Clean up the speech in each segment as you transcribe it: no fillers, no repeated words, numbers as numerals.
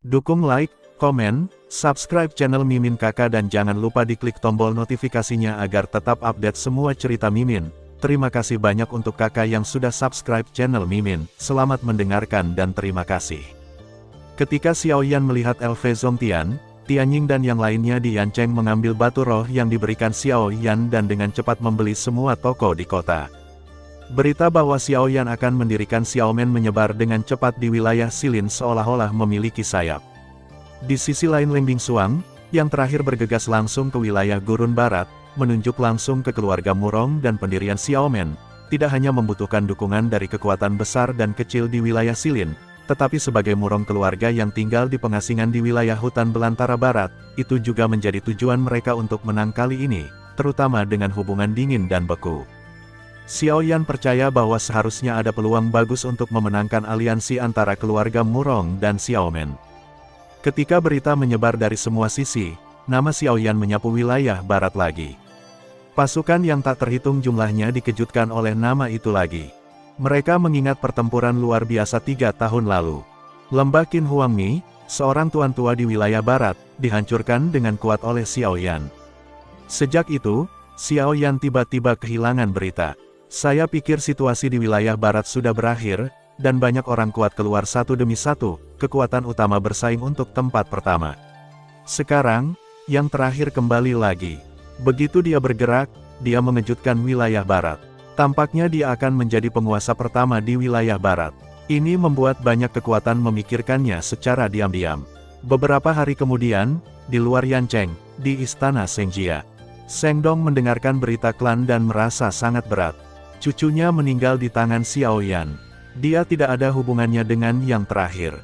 Dukung like, komen, subscribe channel Mimin Kakak dan jangan lupa diklik tombol notifikasinya agar tetap update semua cerita Mimin. Terima kasih banyak untuk kakak yang sudah subscribe channel Mimin. Selamat mendengarkan dan terima kasih. Ketika Xiaoyan melihat LV Zongtian, Tianying dan yang lainnya di Yancheng mengambil batu roh yang diberikan Xiaoyan dan dengan cepat membeli semua toko di kota. Berita bahwa Xiaoyan akan mendirikan Xiaomen menyebar dengan cepat di wilayah Silin seolah-olah memiliki sayap. Di sisi lain Leng Bingsuang, yang terakhir bergegas langsung ke wilayah Gurun Barat, menunjuk langsung ke keluarga Murong dan pendirian Xiaomen, tidak hanya membutuhkan dukungan dari kekuatan besar dan kecil di wilayah Silin, tetapi sebagai Murong keluarga yang tinggal di pengasingan di wilayah hutan belantara barat, itu juga menjadi tujuan mereka untuk menang kali ini, terutama dengan hubungan dingin dan beku. Xiaoyan percaya bahwa seharusnya ada peluang bagus untuk memenangkan aliansi antara keluarga Murong dan Xiaomen. Ketika berita menyebar dari semua sisi, nama Xiaoyan menyapu wilayah barat lagi. Pasukan yang tak terhitung jumlahnya dikejutkan oleh nama itu lagi. Mereka mengingat pertempuran luar biasa 3 tahun lalu. Lembah Qin Huangmi, seorang tuan tua di wilayah barat, dihancurkan dengan kuat oleh Xiaoyan. Sejak itu, Xiaoyan tiba-tiba kehilangan berita. Saya pikir situasi di wilayah barat sudah berakhir, dan banyak orang kuat keluar satu demi satu, kekuatan utama bersaing untuk tempat pertama. Sekarang, yang terakhir kembali lagi. Begitu dia bergerak, dia mengejutkan wilayah barat. Tampaknya dia akan menjadi penguasa pertama di wilayah barat. Ini membuat banyak kekuatan memikirkannya secara diam-diam. Beberapa hari kemudian, di luar Yancheng, di istana Sengjia, Seng Dong mendengarkan berita klan dan merasa sangat berat. Cucunya meninggal di tangan Xiaoyan. Dia tidak ada hubungannya dengan yang terakhir.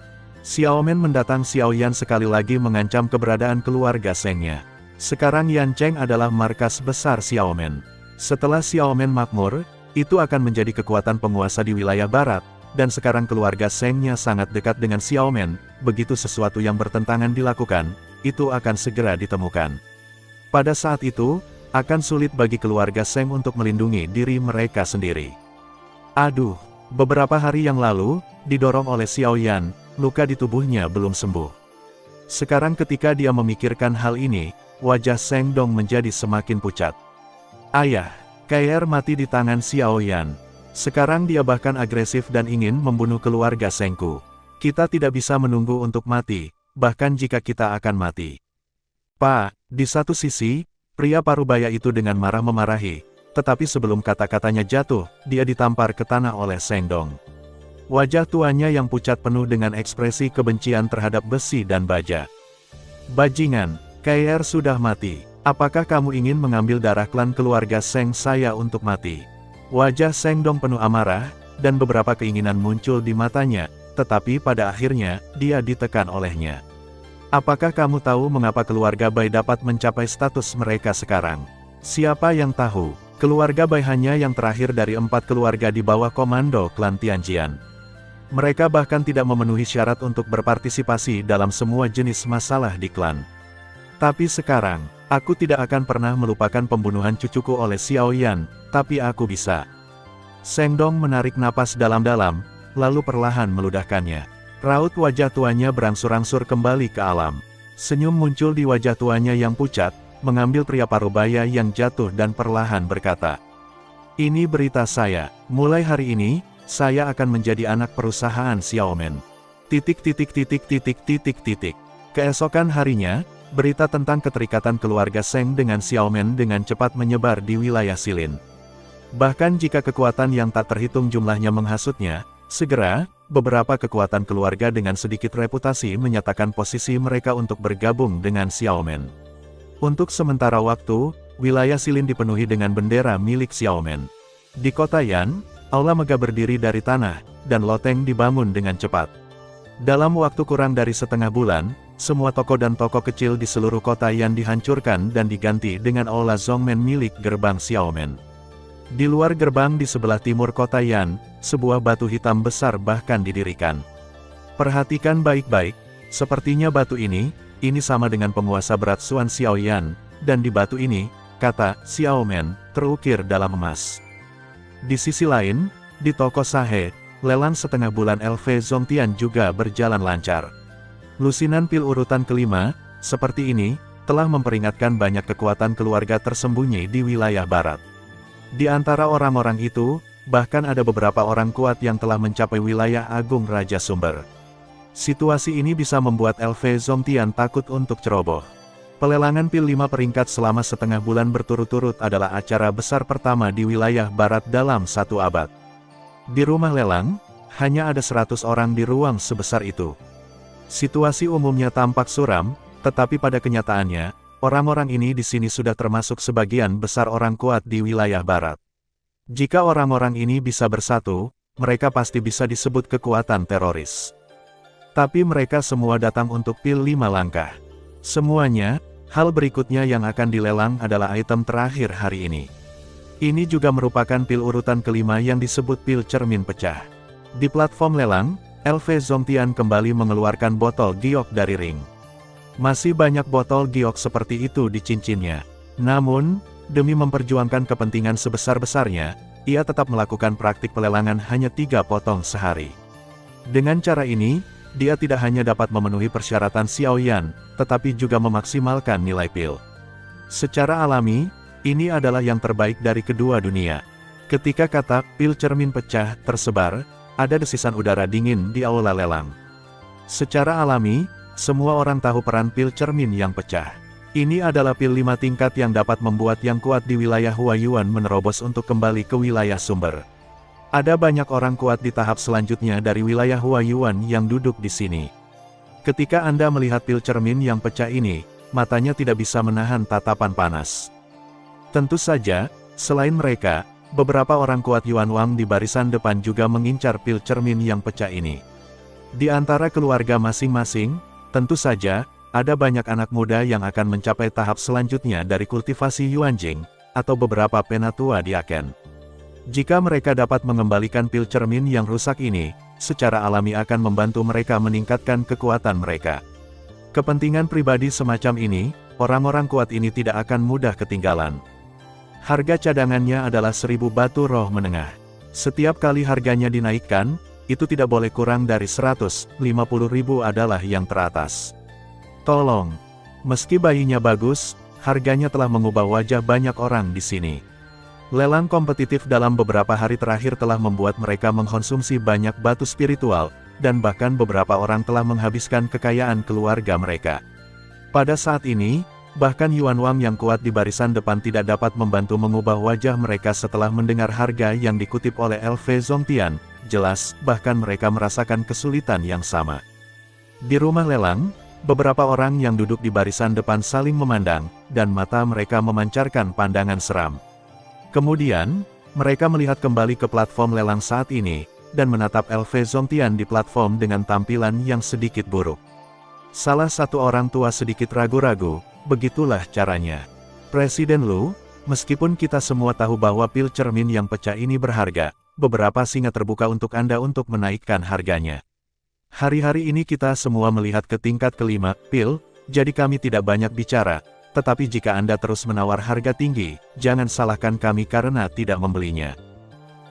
Xiaomen mendatang Xiaoyan sekali lagi mengancam keberadaan keluarga Sengnya. Sekarang Yancheng adalah markas besar Xiaomen. Setelah Xiaomen makmur, itu akan menjadi kekuatan penguasa di wilayah barat, dan sekarang keluarga Sengnya sangat dekat dengan Xiaomen, begitu sesuatu yang bertentangan dilakukan, itu akan segera ditemukan. Pada saat itu, akan sulit bagi keluarga Seng untuk melindungi diri mereka sendiri. Aduh, beberapa hari yang lalu, didorong oleh Xiaoyan, luka di tubuhnya belum sembuh. Sekarang ketika dia memikirkan hal ini, wajah Seng Dong menjadi semakin pucat. Ayah, Kai'er mati di tangan Xiaoyan. Sekarang dia bahkan agresif dan ingin membunuh keluarga Sengku. Kita tidak bisa menunggu untuk mati, bahkan jika kita akan mati. Pak, di satu sisi, pria parubaya itu dengan marah memarahi, tetapi sebelum kata-katanya jatuh, dia ditampar ke tanah oleh Seng Dong. Wajah tuanya yang pucat penuh dengan ekspresi kebencian terhadap besi dan baja. Bajingan, Kai'er sudah mati. Apakah kamu ingin mengambil darah klan keluarga Seng saya untuk mati? Wajah Seng Dong penuh amarah, dan beberapa keinginan muncul di matanya, tetapi pada akhirnya, dia ditekan olehnya. Apakah kamu tahu mengapa keluarga Bai dapat mencapai status mereka sekarang? Siapa yang tahu, keluarga Bai hanya yang terakhir dari 4 keluarga di bawah komando klan Tianjian. Mereka bahkan tidak memenuhi syarat untuk berpartisipasi dalam semua jenis masalah di klan. Tapi sekarang, aku tidak akan pernah melupakan pembunuhan cucuku oleh Xiaoyan, tapi aku bisa. Seng Dong menarik napas dalam-dalam, lalu perlahan meludahkannya. Raut wajah tuanya berangsur-angsur kembali ke alam. Senyum muncul di wajah tuanya yang pucat, mengambil pria parubaya yang jatuh dan perlahan berkata, "Ini berita saya, mulai hari ini, saya akan menjadi anak perusahaan Xiaomen." Keesokan harinya, berita tentang keterikatan keluarga Seng dengan Xiaomen dengan cepat menyebar di wilayah Silin. Bahkan jika kekuatan yang tak terhitung jumlahnya menghasutnya, segera, beberapa kekuatan keluarga dengan sedikit reputasi menyatakan posisi mereka untuk bergabung dengan Xiaomen. Untuk sementara waktu, wilayah Silin dipenuhi dengan bendera milik Xiaomen. Di kota Yan, aula megah berdiri dari tanah, dan loteng dibangun dengan cepat. Dalam waktu kurang dari setengah bulan, semua toko dan toko kecil di seluruh kota Yan dihancurkan dan diganti dengan aula Zongmen milik gerbang Xiaomen. Di luar gerbang di sebelah timur kota Yan, sebuah batu hitam besar bahkan didirikan. Perhatikan baik-baik, sepertinya batu ini sama dengan penguasa berat Xuan Xiaoyan, dan di batu ini, kata Xiaomen, terukir dalam emas. Di sisi lain, di toko Sahe, lelang setengah bulan LV Zongtian juga berjalan lancar. Lusinan pil urutan kelima, seperti ini, telah memperingatkan banyak kekuatan keluarga tersembunyi di wilayah barat. Di antara orang-orang itu, bahkan ada beberapa orang kuat yang telah mencapai wilayah agung Raja Sumber. Situasi ini bisa membuat LV Zongtian takut untuk ceroboh. Pelelangan pil 5 peringkat selama setengah bulan berturut-turut adalah acara besar pertama di wilayah barat dalam 1 abad. Di rumah lelang, hanya ada 100 orang di ruang sebesar itu. Situasi umumnya tampak suram, tetapi pada kenyataannya, orang-orang ini di sini sudah termasuk sebagian besar orang kuat di wilayah barat. Jika orang-orang ini bisa bersatu, mereka pasti bisa disebut kekuatan teroris. Tapi mereka semua datang untuk pil 5 langkah. Semuanya, hal berikutnya yang akan dilelang adalah item terakhir hari ini. Ini juga merupakan pil urutan kelima yang disebut pil cermin pecah. Di platform lelang, LV Zongtian kembali mengeluarkan botol giok dari ring. Masih banyak botol giok seperti itu di cincinnya. Namun, demi memperjuangkan kepentingan sebesar-besarnya, ia tetap melakukan praktik pelelangan hanya 3 potong sehari. Dengan cara ini, dia tidak hanya dapat memenuhi persyaratan Xiaoyan, tetapi juga memaksimalkan nilai pil. Secara alami, ini adalah yang terbaik dari kedua dunia. Ketika kata pil cermin pecah tersebar, ada desisan udara dingin di aula lelang. Secara alami, semua orang tahu peran pil cermin yang pecah. Ini adalah pil 5 tingkat yang dapat membuat yang kuat di wilayah Huayuan menerobos untuk kembali ke wilayah sumber. Ada banyak orang kuat di tahap selanjutnya dari wilayah Huayuan yang duduk di sini. Ketika Anda melihat pil cermin yang pecah ini, matanya tidak bisa menahan tatapan panas. Tentu saja, selain mereka, beberapa orang kuat Yuan Wang di barisan depan juga mengincar pil cermin yang pecah ini. Di antara keluarga masing-masing, tentu saja, ada banyak anak muda yang akan mencapai tahap selanjutnya dari kultivasi Yuanjing, atau beberapa penatua di Aken. Jika mereka dapat mengembalikan pil cermin yang rusak ini, secara alami akan membantu mereka meningkatkan kekuatan mereka. Kepentingan pribadi semacam ini, orang-orang kuat ini tidak akan mudah ketinggalan. Harga cadangannya adalah 1000 batu roh menengah. Setiap kali harganya dinaikkan, itu tidak boleh kurang dari 150.000 adalah yang teratas. Tolong, meski bayinya bagus, harganya telah mengubah wajah banyak orang di sini. Lelang kompetitif dalam beberapa hari terakhir telah membuat mereka mengkonsumsi banyak batu spiritual, dan bahkan beberapa orang telah menghabiskan kekayaan keluarga mereka. Pada saat ini, bahkan Yuan Wang yang kuat di barisan depan tidak dapat membantu mengubah wajah mereka setelah mendengar harga yang dikutip oleh LV Zongtian. Jelas, bahkan mereka merasakan kesulitan yang sama. Di rumah lelang, beberapa orang yang duduk di barisan depan saling memandang, dan mata mereka memancarkan pandangan seram. Kemudian, mereka melihat kembali ke platform lelang saat ini, dan menatap LV Zongtian di platform dengan tampilan yang sedikit buruk. Salah satu orang tua sedikit ragu-ragu, begitulah caranya. Presiden Lu, meskipun kita semua tahu bahwa pil cermin yang pecah ini berharga, beberapa singa terbuka untuk Anda untuk menaikkan harganya. Hari-hari ini kita semua melihat ke tingkat kelima, pil, jadi kami tidak banyak bicara. Tetapi jika Anda terus menawar harga tinggi, jangan salahkan kami karena tidak membelinya.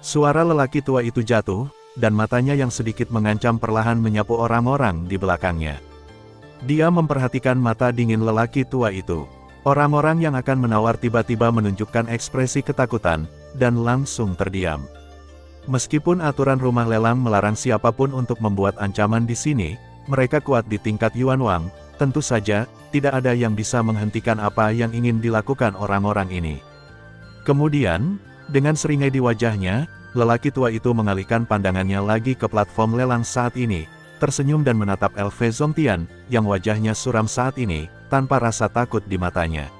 Suara lelaki tua itu jatuh, dan matanya yang sedikit mengancam perlahan menyapu orang-orang di belakangnya. Dia memperhatikan mata dingin lelaki tua itu. Orang-orang yang akan menawar tiba-tiba menunjukkan ekspresi ketakutan, dan langsung terdiam. Meskipun aturan rumah lelang melarang siapapun untuk membuat ancaman di sini, mereka kuat di tingkat Yuan Wang, tentu saja, tidak ada yang bisa menghentikan apa yang ingin dilakukan orang-orang ini. Kemudian, dengan seringai di wajahnya, lelaki tua itu mengalihkan pandangannya lagi ke platform lelang saat ini, tersenyum dan menatap LV Zongtian, yang wajahnya suram saat ini, tanpa rasa takut di matanya.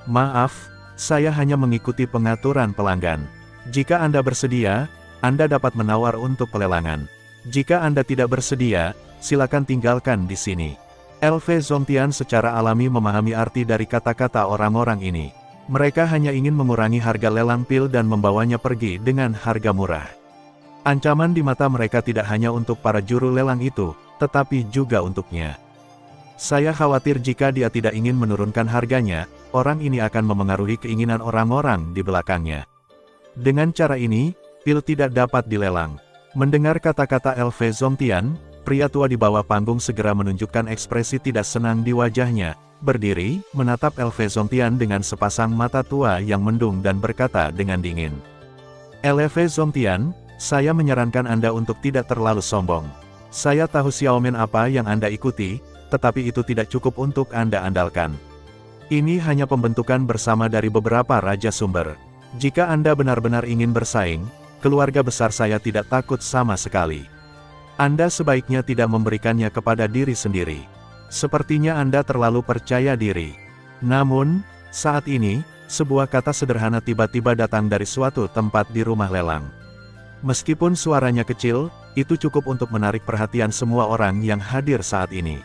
Maaf, saya hanya mengikuti pengaturan pelanggan. Jika Anda bersedia, Anda dapat menawar untuk pelelangan. Jika Anda tidak bersedia, silakan tinggalkan di sini. LV Zongtian secara alami memahami arti dari kata-kata orang-orang ini. Mereka hanya ingin mengurangi harga lelang pil dan membawanya pergi dengan harga murah. Ancaman di mata mereka tidak hanya untuk para juru lelang itu, tetapi juga untuknya. Saya khawatir jika dia tidak ingin menurunkan harganya, orang ini akan memengaruhi keinginan orang-orang di belakangnya. Dengan cara ini, pil tidak dapat dilelang. Mendengar kata-kata LV Zongtian, pria tua di bawah panggung segera menunjukkan ekspresi tidak senang di wajahnya, berdiri, menatap Elve Zongtian dengan sepasang mata tua yang mendung dan berkata dengan dingin. Elve Zongtian, saya menyarankan Anda untuk tidak terlalu sombong. Saya tahu Xiaomen apa yang Anda ikuti, tetapi itu tidak cukup untuk Anda andalkan. Ini hanya pembentukan bersama dari beberapa raja sumber. Jika Anda benar-benar ingin bersaing, keluarga besar saya tidak takut sama sekali. Anda sebaiknya tidak memberikannya kepada diri sendiri. Sepertinya Anda terlalu percaya diri. Namun, saat ini, sebuah kata sederhana tiba-tiba datang dari suatu tempat di rumah lelang. Meskipun suaranya kecil, itu cukup untuk menarik perhatian semua orang yang hadir saat ini.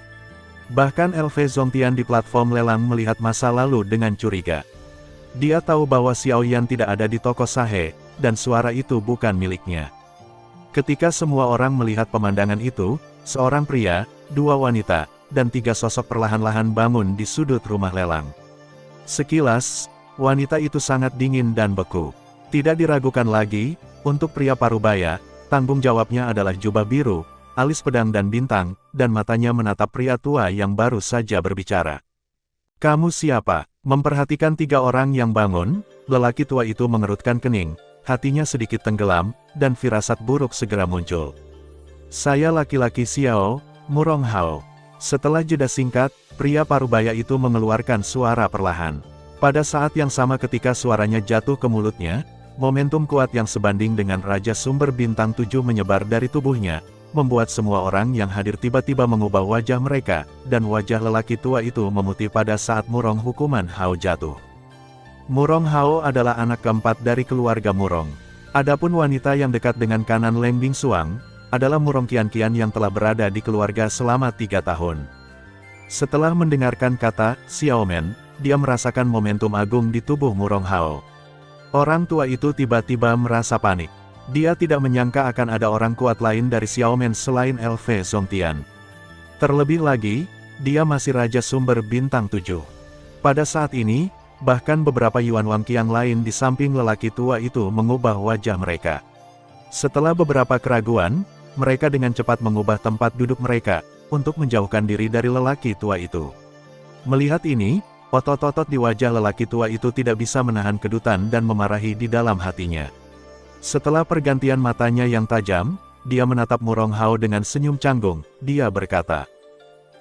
Bahkan Elve Zongtian di platform lelang melihat masa lalu dengan curiga. Dia tahu bahwa Xiao Yan tidak ada di toko Sahe, dan suara itu bukan miliknya. Ketika semua orang melihat pemandangan itu, seorang pria, dua wanita, dan tiga sosok perlahan-lahan bangun di sudut rumah lelang. Sekilas, wanita itu sangat dingin dan beku. Tidak diragukan lagi, untuk pria parubaya, tanggung jawabnya adalah jubah biru, alis pedang dan bintang, dan matanya menatap pria tua yang baru saja berbicara. Kamu siapa? Memperhatikan tiga orang yang bangun, lelaki tua itu mengerutkan kening. Hatinya sedikit tenggelam, dan firasat buruk segera muncul. Saya laki-laki Xiao, Murong Hao. Setelah jeda singkat, pria parubaya itu mengeluarkan suara perlahan. Pada saat yang sama ketika suaranya jatuh ke mulutnya, momentum kuat yang sebanding dengan Raja Sumber Bintang 7 menyebar dari tubuhnya, membuat semua orang yang hadir tiba-tiba mengubah wajah mereka, dan wajah lelaki tua itu memutih pada saat Murong hukuman Hao jatuh. Murong Hao adalah anak keempat dari keluarga Murong. Adapun wanita yang dekat dengan kanan Leng Bingsuang, adalah Murong Qianqian yang telah berada di keluarga selama 3 tahun. Setelah mendengarkan kata Xiaomen, dia merasakan momentum agung di tubuh Murong Hao. Orang tua itu tiba-tiba merasa panik. Dia tidak menyangka akan ada orang kuat lain dari Xiaomen selain Elve Zongtian. Terlebih lagi, dia masih Raja Sumber Bintang 7. Pada saat ini, bahkan beberapa Yuan Wang Qiang lain di samping lelaki tua itu mengubah wajah mereka. Setelah beberapa keraguan, mereka dengan cepat mengubah tempat duduk mereka, untuk menjauhkan diri dari lelaki tua itu. Melihat ini, otot-otot di wajah lelaki tua itu tidak bisa menahan kedutan dan memarahi di dalam hatinya. Setelah pergantian matanya yang tajam, dia menatap Murong Hao dengan senyum canggung, dia berkata,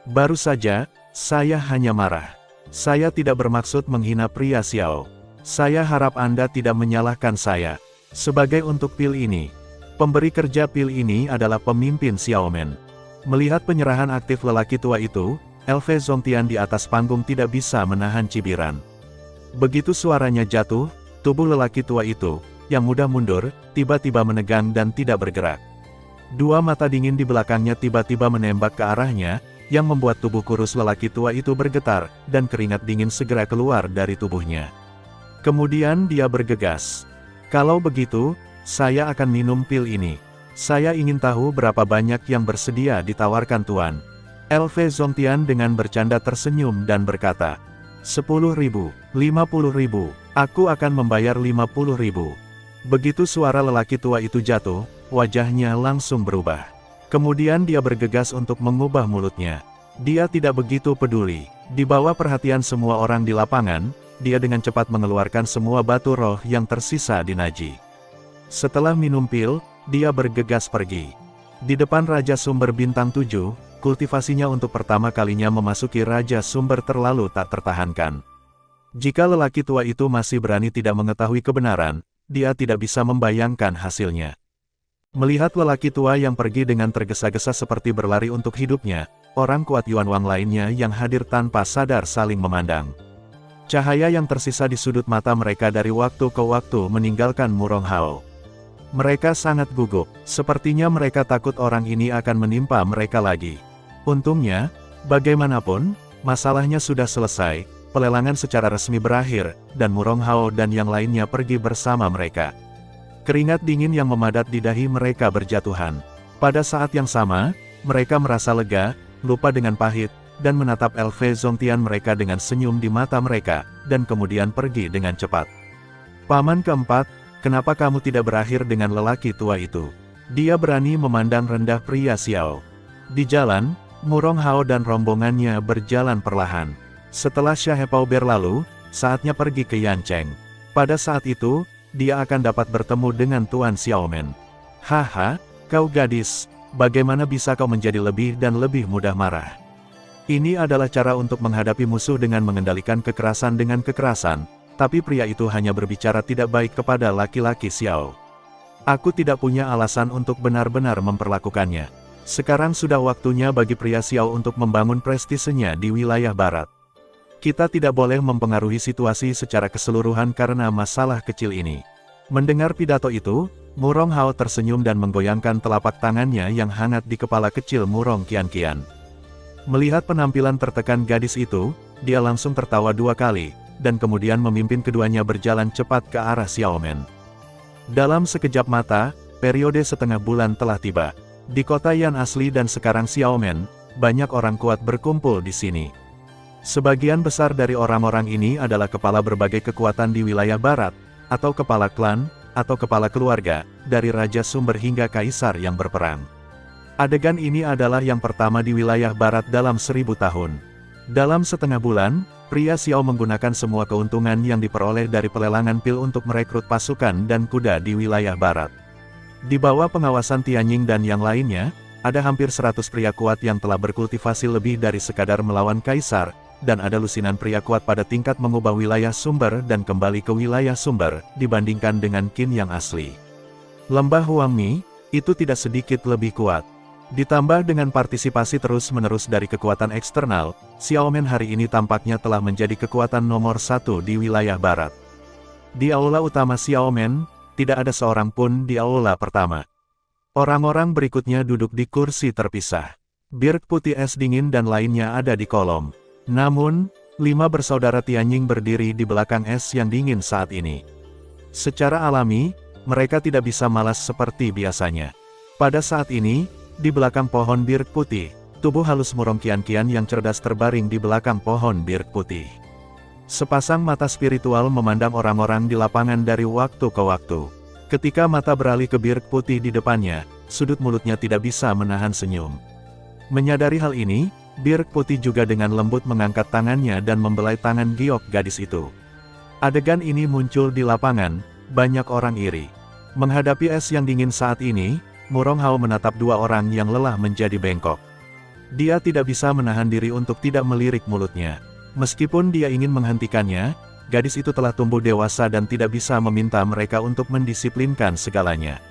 "Baru saja, saya hanya marah. Saya tidak bermaksud menghina pria Xiao. Saya harap Anda tidak menyalahkan saya. Sebagai untuk pil ini, pemberi kerja pil ini adalah pemimpin Xiaomen." Melihat penyerahan aktif lelaki tua itu, Elve Zongtian di atas panggung tidak bisa menahan cibiran. Begitu suaranya jatuh, tubuh lelaki tua itu, yang mudah mundur, tiba-tiba menegang dan tidak bergerak. Dua mata dingin di belakangnya tiba-tiba menembak ke arahnya, yang membuat tubuh kurus lelaki tua itu bergetar, dan keringat dingin segera keluar dari tubuhnya. Kemudian dia bergegas. "Kalau begitu, saya akan minum pil ini. Saya ingin tahu berapa banyak yang bersedia ditawarkan Tuan." Elve Zongtian dengan bercanda tersenyum dan berkata, 10.000, 50.000, aku akan membayar 50.000. Begitu suara lelaki tua itu jatuh, wajahnya langsung berubah. Kemudian dia bergegas untuk mengubah mulutnya. Dia tidak begitu peduli. Di bawah perhatian semua orang di lapangan, dia dengan cepat mengeluarkan semua batu roh yang tersisa di Naji. Setelah minum pil, dia bergegas pergi. Di depan Raja Sumber Bintang 7, kultivasinya untuk pertama kalinya memasuki Raja Sumber terlalu tak tertahankan. Jika lelaki tua itu masih berani tidak mengetahui kebenaran, dia tidak bisa membayangkan hasilnya. Melihat lelaki tua yang pergi dengan tergesa-gesa seperti berlari untuk hidupnya, orang kuat Yuan Wang lainnya yang hadir tanpa sadar saling memandang. Cahaya yang tersisa di sudut mata mereka dari waktu ke waktu meninggalkan Murong Hao. Mereka sangat gugup, sepertinya mereka takut orang ini akan menimpa mereka lagi. Untungnya, bagaimanapun, masalahnya sudah selesai, pelelangan secara resmi berakhir, dan Murong Hao dan yang lainnya pergi bersama mereka. Keringat dingin yang memadat di dahi mereka berjatuhan. Pada saat yang sama, mereka merasa lega, lupa dengan pahit, dan menatap Elve Zongtian mereka dengan senyum di mata mereka, dan kemudian pergi dengan cepat. "Paman keempat, kenapa kamu tidak berakhir dengan lelaki tua itu?" Dia berani memandang rendah pria Xiao. Di jalan, Murong Hao dan rombongannya berjalan perlahan. Setelah Xiahepao berlalu, saatnya pergi ke Yancheng. Pada saat itu, dia akan dapat bertemu dengan Tuan Xiaomen. Haha, kau gadis, bagaimana bisa kau menjadi lebih dan lebih mudah marah? Ini adalah cara untuk menghadapi musuh dengan mengendalikan kekerasan dengan kekerasan, tapi pria itu hanya berbicara tidak baik kepada laki-laki Xiao. Aku tidak punya alasan untuk benar-benar memperlakukannya. Sekarang sudah waktunya bagi pria Xiao untuk membangun prestisenya di wilayah barat. Kita tidak boleh mempengaruhi situasi secara keseluruhan karena masalah kecil ini. Mendengar pidato itu, Murong Hao tersenyum dan menggoyangkan telapak tangannya yang hangat di kepala kecil Murong Qianqian. Melihat penampilan tertekan gadis itu, dia langsung tertawa 2 kali, dan kemudian memimpin keduanya berjalan cepat ke arah Xiaomen. Dalam sekejap mata, periode setengah bulan telah tiba. Di kota Yan asli dan sekarang Xiaomen, banyak orang kuat berkumpul di sini. Sebagian besar dari orang-orang ini adalah kepala berbagai kekuatan di wilayah barat, atau kepala klan, atau kepala keluarga, dari raja sumber hingga kaisar yang berperang. Adegan ini adalah yang pertama di wilayah barat dalam 1000 tahun. Dalam setengah bulan, pria Xiao menggunakan semua keuntungan yang diperoleh dari pelelangan pil untuk merekrut pasukan dan kuda di wilayah barat. Di bawah pengawasan Tianying dan yang lainnya, ada hampir 100 pria kuat yang telah berkultivasi lebih dari sekadar melawan kaisar, dan ada lusinan pria kuat pada tingkat mengubah wilayah sumber dan kembali ke wilayah sumber, dibandingkan dengan Qin yang asli. Lembah Huangmi, itu tidak sedikit lebih kuat. Ditambah dengan partisipasi terus-menerus dari kekuatan eksternal, Xiaomen hari ini tampaknya telah menjadi kekuatan nomor 1 di wilayah barat. Di aula utama Xiaomen, tidak ada seorang pun di aula pertama. Orang-orang berikutnya duduk di kursi terpisah. Birk putih es dingin dan lainnya ada di kolom. Namun, 5 bersaudara Tianying berdiri di belakang es yang dingin saat ini. Secara alami, mereka tidak bisa malas seperti biasanya. Pada saat ini, di belakang pohon birk putih, tubuh halus Murong Qianqian yang cerdas terbaring di belakang pohon birk putih. Sepasang mata spiritual memandang orang-orang di lapangan dari waktu ke waktu. Ketika mata beralih ke birk putih di depannya, sudut mulutnya tidak bisa menahan senyum. Menyadari hal ini, birk putih juga dengan lembut mengangkat tangannya dan membelai tangan giok gadis itu. Adegan ini muncul di lapangan, banyak orang iri. Menghadapi es yang dingin saat ini, Murong Hao menatap 2 orang yang lelah menjadi bengkok. Dia tidak bisa menahan diri untuk tidak melirik mulutnya. Meskipun dia ingin menghentikannya, gadis itu telah tumbuh dewasa dan tidak bisa meminta mereka untuk mendisiplinkan segalanya.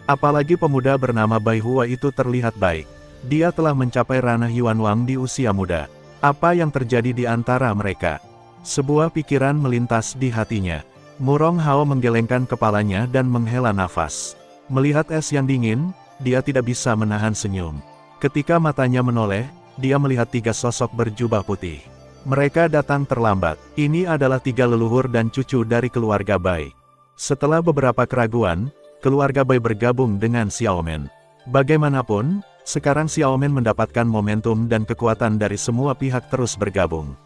Apalagi pemuda bernama Bai Hua itu terlihat baik. Dia telah mencapai ranah Yuan Wang di usia muda. Apa yang terjadi di antara mereka? Sebuah pikiran melintas di hatinya. Murong Hao menggelengkan kepalanya dan menghela nafas. Melihat es yang dingin, dia tidak bisa menahan senyum. Ketika matanya menoleh, dia melihat 3 sosok berjubah putih. Mereka datang terlambat. Ini adalah 3 leluhur dan cucu dari keluarga Bai. Setelah beberapa keraguan, keluarga Bai bergabung dengan Xiaomen. Bagaimanapun, sekarang Xiaomen mendapatkan momentum dan kekuatan dari semua pihak terus bergabung.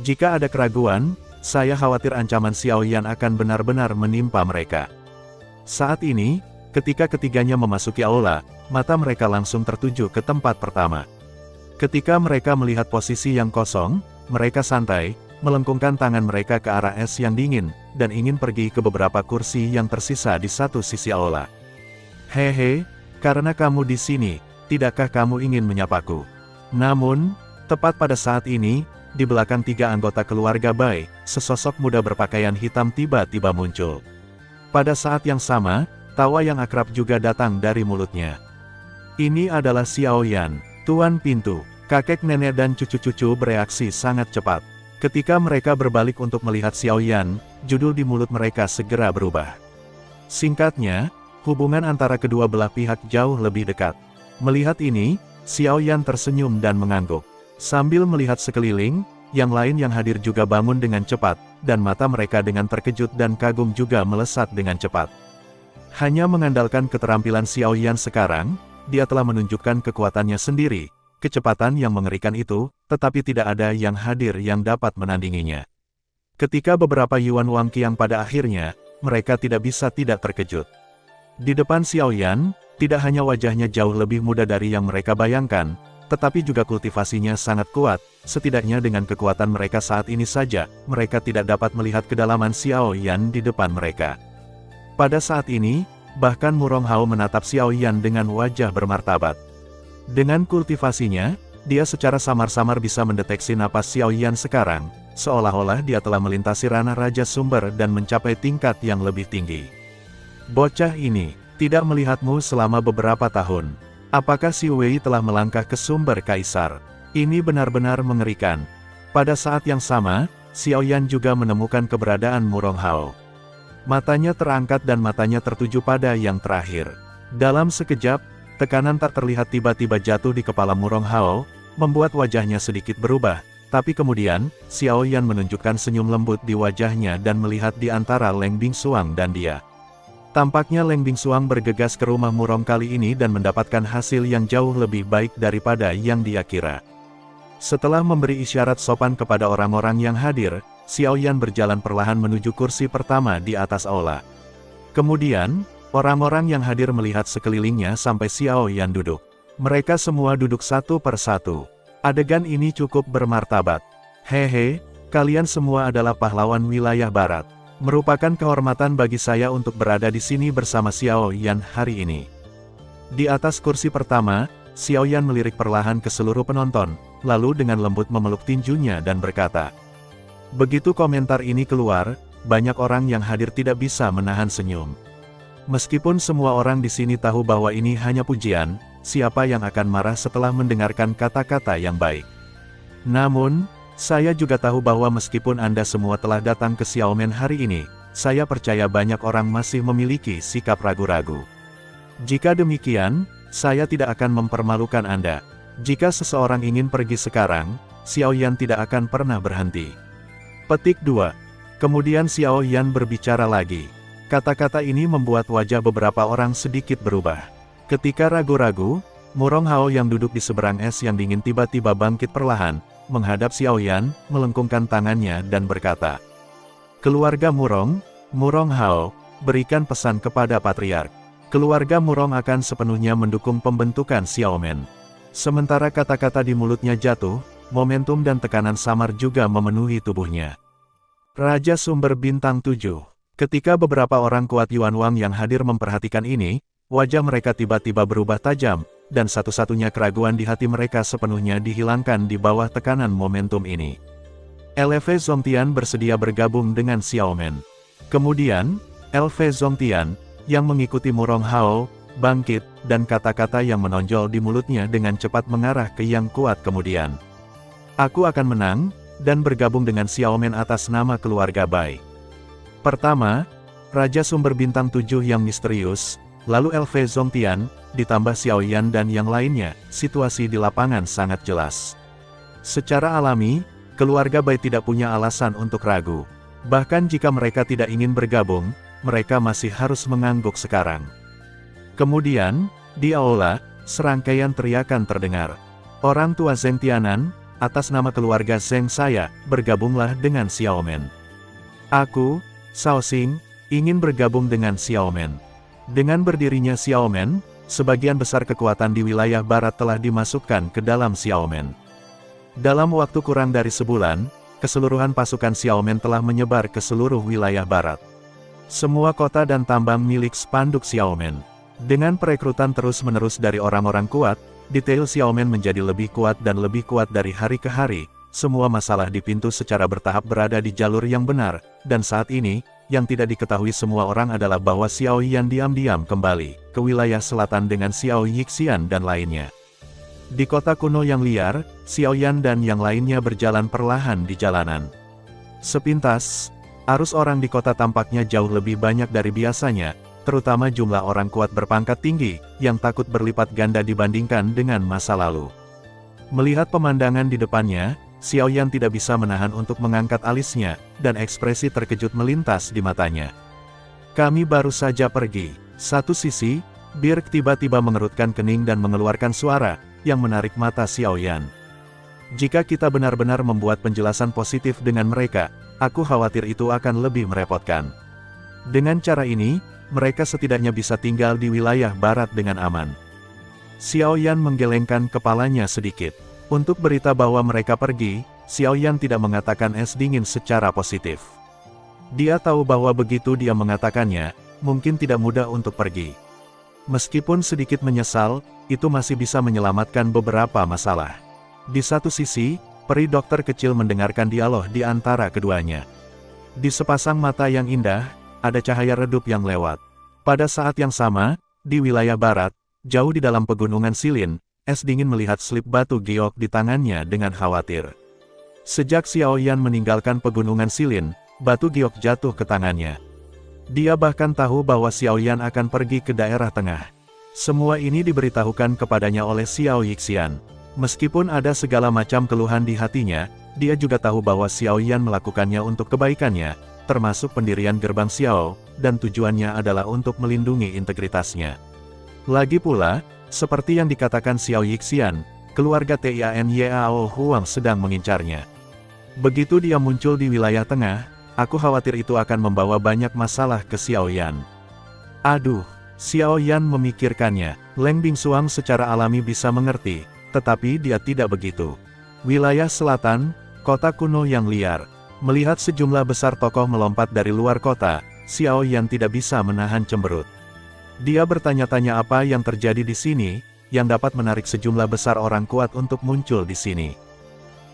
Jika ada keraguan, saya khawatir ancaman Xiao Yan akan benar-benar menimpa mereka. Saat ini, ketika ketiganya memasuki aula, mata mereka langsung tertuju ke tempat pertama. Ketika mereka melihat posisi yang kosong, mereka santai, melengkungkan tangan mereka ke arah es yang dingin, dan ingin pergi ke beberapa kursi yang tersisa di satu sisi aula. Hehe, karena kamu di sini, tidakkah kamu ingin menyapaku? Namun, tepat pada saat ini, di belakang 3 anggota keluarga Bai, sesosok muda berpakaian hitam tiba-tiba muncul. Pada saat yang sama, tawa yang akrab juga datang dari mulutnya. Ini adalah Xiao Yan, Tuan Pintu. Kakek nenek dan cucu-cucu bereaksi sangat cepat. Ketika mereka berbalik untuk melihat Xiao Yan, judul di mulut mereka segera berubah. Singkatnya, hubungan antara kedua belah pihak jauh lebih dekat. Melihat ini, Xiao Yan tersenyum dan mengangguk. Sambil melihat sekeliling, yang lain yang hadir juga bangun dengan cepat, dan mata mereka dengan terkejut dan kagum juga melesat dengan cepat. Hanya mengandalkan keterampilan Xiao Yan sekarang, dia telah menunjukkan kekuatannya sendiri. Kecepatan yang mengerikan itu, tetapi tidak ada yang hadir yang dapat menandinginya. Ketika beberapa Yuan Wang Qiang pada akhirnya, mereka tidak bisa tidak terkejut. Di depan Xiao Yan, Tidak hanya wajahnya jauh lebih muda dari yang mereka bayangkan, tetapi juga kultivasinya sangat kuat. Setidaknya dengan kekuatan mereka saat ini saja, mereka tidak dapat melihat kedalaman Xiao Yan di depan mereka. Pada saat ini, bahkan Murong Hao menatap Xiao Yan dengan wajah bermartabat. Dengan kultivasinya, dia secara samar-samar bisa mendeteksi napas Xiao Yan sekarang, seolah-olah dia telah melintasi ranah Raja Sumber dan mencapai tingkat yang lebih tinggi. Bocah ini tidak melihatmu selama beberapa tahun. Apakah Si Wei telah melangkah ke sumber kaisar? Ini benar-benar mengerikan. Pada saat yang sama, Xiao Yan juga menemukan keberadaan Murong Hao. Matanya terangkat dan matanya tertuju pada yang terakhir. Dalam sekejap, tekanan tak terlihat tiba-tiba jatuh di kepala Murong Hao, membuat wajahnya sedikit berubah. Tapi kemudian, Xiao Yan menunjukkan senyum lembut di wajahnya dan melihat di antara Leng Bingsuang dan dia. Tampaknya Leng Bingsuang bergegas ke rumah Murong kali ini dan mendapatkan hasil yang jauh lebih baik daripada yang dia kira. Setelah memberi isyarat sopan kepada orang-orang yang hadir, Xiao Yan berjalan perlahan menuju kursi pertama di atas aula. Kemudian, orang-orang yang hadir melihat sekelilingnya sampai Xiao Yan duduk. Mereka semua duduk satu per satu. Adegan ini cukup bermartabat. Hehe, kalian semua adalah pahlawan wilayah barat. Merupakan kehormatan bagi saya untuk berada di sini bersama Xiao Yan hari ini. Di atas kursi pertama, Xiao Yan melirik perlahan ke seluruh penonton, lalu dengan lembut memeluk tinjunya dan berkata. Begitu komentar ini keluar, banyak orang yang hadir tidak bisa menahan senyum. Meskipun semua orang di sini tahu bahwa ini hanya pujian, siapa yang akan marah setelah mendengarkan kata-kata yang baik? Namun, saya juga tahu bahwa meskipun Anda semua telah datang ke Xiaomen hari ini, saya percaya banyak orang masih memiliki sikap ragu-ragu. Jika demikian, saya tidak akan mempermalukan Anda. Jika seseorang ingin pergi sekarang, Xiao Yan tidak akan pernah berhenti. Petik 2. Kemudian Xiao Yan berbicara lagi. Kata-kata ini membuat wajah beberapa orang sedikit berubah. Ketika ragu-ragu, Murong Hao yang duduk di seberang es yang dingin tiba-tiba bangkit perlahan, menghadap Xiao Yan, melengkungkan tangannya dan berkata, Keluarga Murong, Murong Hao, berikan pesan kepada Patriark. Keluarga Murong akan sepenuhnya mendukung pembentukan Xiaomen. Sementara kata-kata di mulutnya jatuh, momentum dan tekanan samar juga memenuhi tubuhnya. Raja Sumber Bintang 7. Ketika beberapa orang kuat Yuan Wang yang hadir memperhatikan ini, wajah mereka tiba-tiba berubah tajam, dan satu-satunya keraguan di hati mereka sepenuhnya dihilangkan di bawah tekanan momentum ini. LV Zongtian bersedia bergabung dengan Xiaomen. Kemudian, LV Zongtian, yang mengikuti Murong Hao, bangkit, dan kata-kata yang menonjol di mulutnya dengan cepat mengarah ke yang kuat kemudian. Aku akan menang, dan bergabung dengan Xiaomen atas nama keluarga Bai. Pertama, Raja Sumber Bintang 7 yang misterius, lalu LV Zongtian, ditambah Xiao Yan dan yang lainnya, situasi di lapangan sangat jelas. Secara alami, keluarga Bai tidak punya alasan untuk ragu. Bahkan jika mereka tidak ingin bergabung, mereka masih harus mengangguk sekarang. Kemudian, di aula, serangkaian teriakan terdengar. Orang tua Zeng Tianan, atas nama keluarga Zeng saya, bergabunglah dengan Xiaomen. Aku, Shao Xing, ingin bergabung dengan Xiaomen. Dengan berdirinya Xiaomen, sebagian besar kekuatan di wilayah barat telah dimasukkan ke dalam Xiaomen. Dalam waktu kurang dari sebulan, keseluruhan pasukan Xiaomen telah menyebar ke seluruh wilayah barat. Semua kota dan tambang milik spanduk Xiaomen. Dengan perekrutan terus-menerus dari orang-orang kuat, detail Xiaomen menjadi lebih kuat dan lebih kuat dari hari ke hari. Semua masalah di pintu secara bertahap berada di jalur yang benar, dan saat ini, yang tidak diketahui semua orang adalah bahwa Xiao Yan diam-diam kembali ke wilayah selatan dengan Xiao Yixian dan lainnya. Di kota kuno yang liar, Xiao Yan dan yang lainnya berjalan perlahan di jalanan. Sepintas, arus orang di kota tampaknya jauh lebih banyak dari biasanya, terutama jumlah orang kuat berpangkat tinggi, yang takut berlipat ganda dibandingkan dengan masa lalu. Melihat pemandangan di depannya, Xiao Yan tidak bisa menahan untuk mengangkat alisnya, dan ekspresi terkejut melintas di matanya. Kami baru saja pergi. Satu sisi, Birk tiba-tiba mengerutkan kening dan mengeluarkan suara, yang menarik mata Xiao Yan. Jika kita benar-benar membuat penjelasan positif dengan mereka, aku khawatir itu akan lebih merepotkan. Dengan cara ini, mereka setidaknya bisa tinggal di wilayah barat dengan aman. Xiao Yan menggelengkan kepalanya sedikit. Untuk berita bahwa mereka pergi, Xiao Yan tidak mengatakan es dingin secara positif. Dia tahu bahwa begitu dia mengatakannya, mungkin tidak mudah untuk pergi. Meskipun sedikit menyesal, itu masih bisa menyelamatkan beberapa masalah. Di satu sisi, peri dokter kecil mendengarkan dialog di antara keduanya. Di sepasang mata yang indah, ada cahaya redup yang lewat. Pada saat yang sama, di wilayah barat, jauh di dalam pegunungan Silin, es dingin melihat slip batu giok di tangannya dengan khawatir. Sejak Xiao Yan meninggalkan pegunungan Silin, batu giok jatuh ke tangannya. Dia bahkan tahu bahwa Xiao Yan akan pergi ke daerah tengah. Semua ini diberitahukan kepadanya oleh Xiao Yixian. Meskipun ada segala macam keluhan di hatinya, dia juga tahu bahwa Xiao Yan melakukannya untuk kebaikannya, termasuk pendirian gerbang Xiao, dan tujuannya adalah untuk melindungi integritasnya. Lagi pula, seperti yang dikatakan Xiao Yixian, keluarga Tian Yao Huang sedang mengincarnya. Begitu dia muncul di wilayah tengah, aku khawatir itu akan membawa banyak masalah ke Xiao Yan. Aduh, Xiao Yan memikirkannya. Leng Bingsuang secara alami bisa mengerti, tetapi dia tidak begitu. Wilayah selatan, kota kuno yang liar. Melihat sejumlah besar tokoh melompat dari luar kota, Xiao Yan tidak bisa menahan cemberut. Dia bertanya-tanya apa yang terjadi di sini, yang dapat menarik sejumlah besar orang kuat untuk muncul di sini.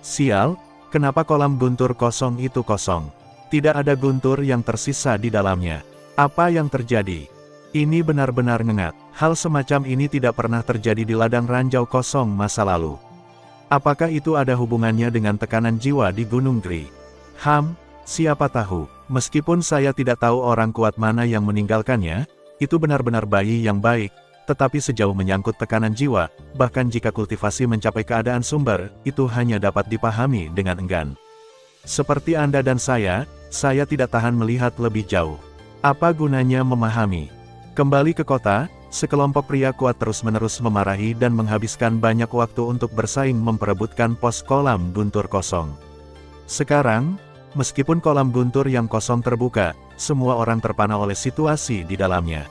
Sial, kenapa kolam guntur kosong itu kosong? Tidak ada guntur yang tersisa di dalamnya. Apa yang terjadi? Ini benar-benar ngengat. Hal semacam ini tidak pernah terjadi di ladang ranjau kosong masa lalu. Apakah itu ada hubungannya dengan tekanan jiwa di Gunung Gri? Siapa tahu. Meskipun saya tidak tahu orang kuat mana yang meninggalkannya, itu benar-benar bayi yang baik, tetapi sejauh menyangkut tekanan jiwa, bahkan jika kultivasi mencapai keadaan sumber, itu hanya dapat dipahami dengan enggan. Seperti Anda dan saya tidak tahan melihat lebih jauh. Apa gunanya memahami? Kembali ke kota, sekelompok pria kuat terus-menerus memarahi dan menghabiskan banyak waktu untuk bersaing memperebutkan pos kolam guntur kosong. Sekarang, meskipun kolam guntur yang kosong terbuka, semua orang terpana oleh situasi di dalamnya.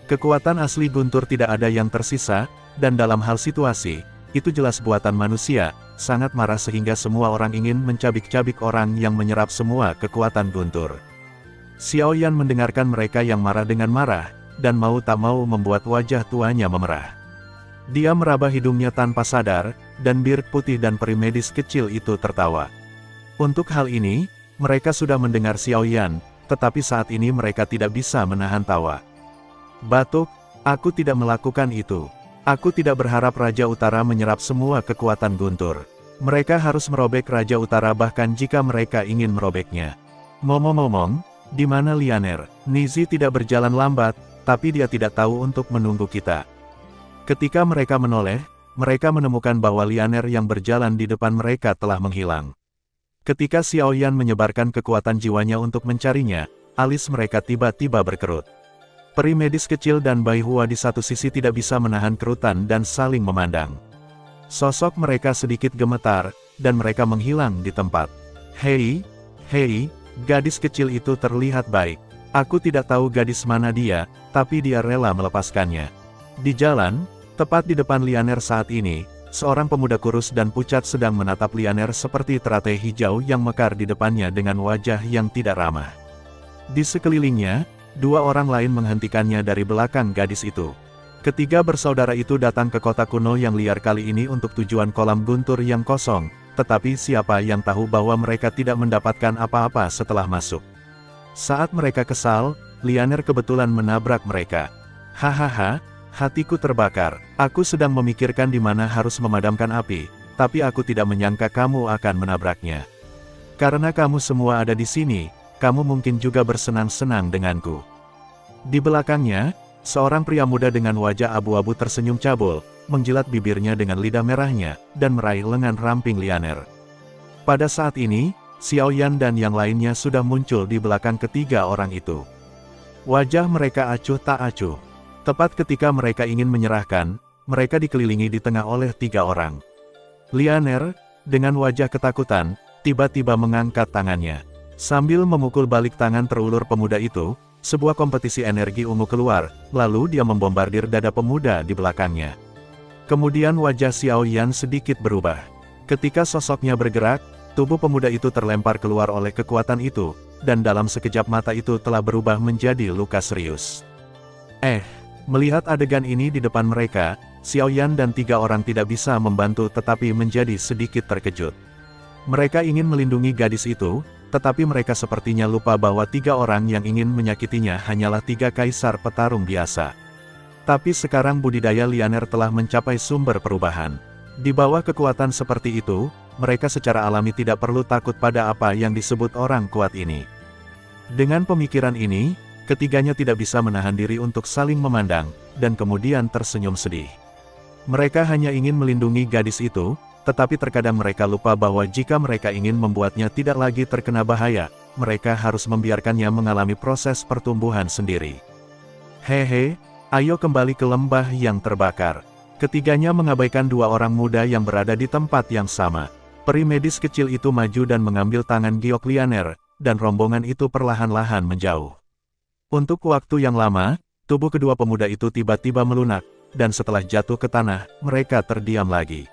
Kekuatan asli guntur tidak ada yang tersisa, dan dalam hal situasi, itu jelas buatan manusia, sangat marah sehingga semua orang ingin mencabik-cabik orang yang menyerap semua kekuatan guntur. Xiao Yan mendengarkan mereka yang marah dengan marah, dan mau tak mau membuat wajah tuanya memerah. Dia meraba hidungnya tanpa sadar, dan bir putih dan peri medis kecil itu tertawa. Untuk hal ini, mereka sudah mendengar Xiao Yan, tetapi saat ini mereka tidak bisa menahan tawa. Batuk, aku tidak melakukan itu. Aku tidak berharap Raja Utara menyerap semua kekuatan guntur. Mereka harus merobek Raja Utara bahkan jika mereka ingin merobeknya. Ngomong-ngomong, di mana Lianer? Nizi tidak berjalan lambat, tapi dia tidak tahu untuk menunggu kita. Ketika mereka menoleh, mereka menemukan bahwa Lianer yang berjalan di depan mereka telah menghilang. Ketika Xiao Yan menyebarkan kekuatan jiwanya untuk mencarinya, alis mereka tiba-tiba berkerut. Peri medis kecil dan Bai Hua di satu sisi tidak bisa menahan kerutan dan saling memandang. Sosok mereka sedikit gemetar, dan mereka menghilang di tempat. Hei, gadis kecil itu terlihat baik. Aku tidak tahu gadis mana dia, tapi dia rela melepaskannya. Di jalan, tepat di depan Lianer saat ini, seorang pemuda kurus dan pucat sedang menatap Lianer seperti teratai hijau yang mekar di depannya dengan wajah yang tidak ramah. Di sekelilingnya, dua orang lain menghentikannya dari belakang gadis itu. Ketiga bersaudara itu datang ke kota kuno yang liar kali ini untuk tujuan kolam guntur yang kosong, tetapi siapa yang tahu bahwa mereka tidak mendapatkan apa-apa setelah masuk. Saat mereka kesal, Lianer kebetulan menabrak mereka. Hahaha, hatiku terbakar. Aku sedang memikirkan di mana harus memadamkan api, tapi aku tidak menyangka kamu akan menabraknya. Karena kamu semua ada di sini, kamu mungkin juga bersenang-senang denganku. Di belakangnya, seorang pria muda dengan wajah abu-abu tersenyum cabul, menjilat bibirnya dengan lidah merahnya, dan meraih lengan ramping Lianer. Pada saat ini, Xiao Yan dan yang lainnya sudah muncul di belakang ketiga orang itu. Wajah mereka acuh tak acuh. Tepat ketika mereka ingin menyerahkan, mereka dikelilingi di tengah oleh tiga orang. Lianer, dengan wajah ketakutan, tiba-tiba mengangkat tangannya. Sambil memukul balik tangan terulur pemuda itu, sebuah kompetisi energi ungu keluar, lalu dia membombardir dada pemuda di belakangnya. Kemudian wajah Xiao Yan sedikit berubah. Ketika sosoknya bergerak, tubuh pemuda itu terlempar keluar oleh kekuatan itu, dan dalam sekejap mata itu telah berubah menjadi luka serius. Melihat adegan ini di depan mereka, Xiao Yan dan 3 orang tidak bisa membantu tetapi menjadi sedikit terkejut. Mereka ingin melindungi gadis itu, tetapi mereka sepertinya lupa bahwa 3 orang yang ingin menyakitinya hanyalah 3 kaisar petarung biasa. Tapi sekarang budidaya Lianer telah mencapai sumber perubahan. Di bawah kekuatan seperti itu, mereka secara alami tidak perlu takut pada apa yang disebut orang kuat ini. Dengan pemikiran ini, ketiganya tidak bisa menahan diri untuk saling memandang, dan kemudian tersenyum sedih. Mereka hanya ingin melindungi gadis itu, tetapi terkadang mereka lupa bahwa jika mereka ingin membuatnya tidak lagi terkena bahaya, mereka harus membiarkannya mengalami proses pertumbuhan sendiri. Hehe, ayo kembali ke lembah yang terbakar. Ketiganya mengabaikan 2 orang muda yang berada di tempat yang sama. Peri medis kecil itu maju dan mengambil tangan giok Lianer, dan rombongan itu perlahan-lahan menjauh. Untuk waktu yang lama, tubuh kedua pemuda itu tiba-tiba melunak, dan setelah jatuh ke tanah, mereka terdiam lagi.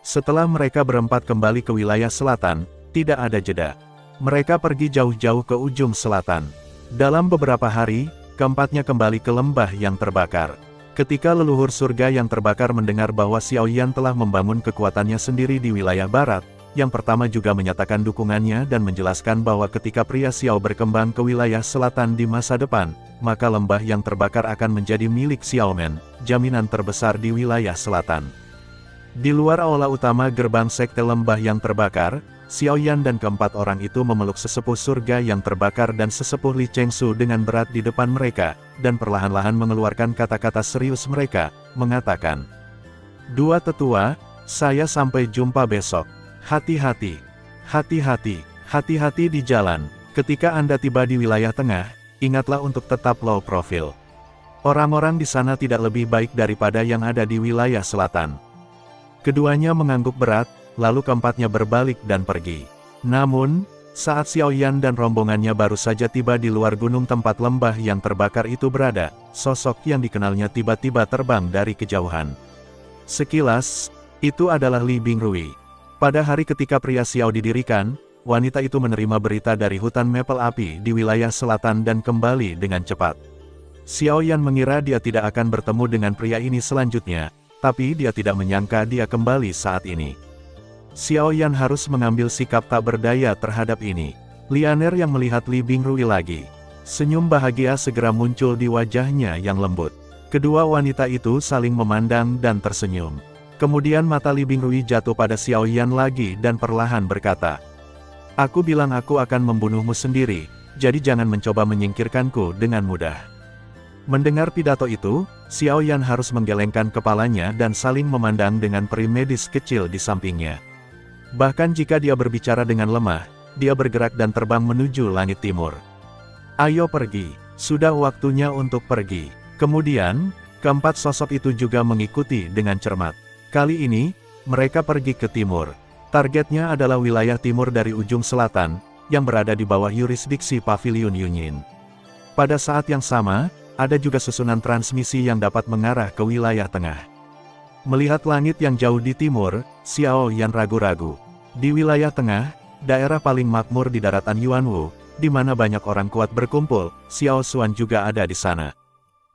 Setelah mereka berempat kembali ke wilayah selatan, tidak ada jeda. Mereka pergi jauh-jauh ke ujung selatan. Dalam beberapa hari, keempatnya kembali ke lembah yang terbakar. Ketika leluhur surga yang terbakar mendengar bahwa Xiao Yan telah membangun kekuatannya sendiri di wilayah barat, yang pertama juga menyatakan dukungannya dan menjelaskan bahwa ketika pria Xiao berkembang ke wilayah selatan di masa depan, maka lembah yang terbakar akan menjadi milik Xiaomen, jaminan terbesar di wilayah selatan. Di luar aula utama gerbang sekte lembah yang terbakar, Xiao Yan dan keempat orang itu memeluk sesepuh surga yang terbakar dan sesepuh Li Chengsu dengan berat di depan mereka, dan perlahan-lahan mengeluarkan kata-kata serius mereka, mengatakan, "Dua tetua, saya sampai jumpa besok. Hati-hati, hati-hati, hati-hati di jalan. Ketika Anda tiba di wilayah tengah, ingatlah untuk tetap low profile. Orang-orang di sana tidak lebih baik daripada yang ada di wilayah selatan." Keduanya mengangguk berat, lalu keempatnya berbalik dan pergi. Namun, saat Xiao Yan dan rombongannya baru saja tiba di luar gunung tempat lembah yang terbakar itu berada, sosok yang dikenalnya tiba-tiba terbang dari kejauhan. Sekilas, itu adalah Li Bingrui. Pada hari ketika pria Xiao didirikan, wanita itu menerima berita dari hutan Maple Api di wilayah selatan dan kembali dengan cepat. Xiao Yan mengira dia tidak akan bertemu dengan pria ini selanjutnya, tapi dia tidak menyangka dia kembali saat ini. Xiao Yan harus mengambil sikap tak berdaya terhadap ini. Lianer yang melihat Li Bingrui lagi. Senyum bahagia segera muncul di wajahnya yang lembut. Kedua wanita itu saling memandang dan tersenyum. Kemudian mata Li Bingrui jatuh pada Xiao Yan lagi dan perlahan berkata, "Aku bilang aku akan membunuhmu sendiri, jadi jangan mencoba menyingkirkanku dengan mudah." Mendengar pidato itu, Xiao Yan harus menggelengkan kepalanya dan saling memandang dengan peri medis kecil di sampingnya. Bahkan jika dia berbicara dengan lemah, dia bergerak dan terbang menuju langit timur. "Ayo pergi, sudah waktunya untuk pergi." Kemudian, keempat sosok itu juga mengikuti dengan cermat. Kali ini, mereka pergi ke timur. Targetnya adalah wilayah timur dari ujung selatan, yang berada di bawah yurisdiksi Pavilion Yunyin. Pada saat yang sama, ada juga susunan transmisi yang dapat mengarah ke wilayah tengah. Melihat langit yang jauh di timur, Xiao Yan ragu-ragu. Di wilayah tengah, daerah paling makmur di daratan Yuanwu, di mana banyak orang kuat berkumpul, Xiao Xuan juga ada di sana.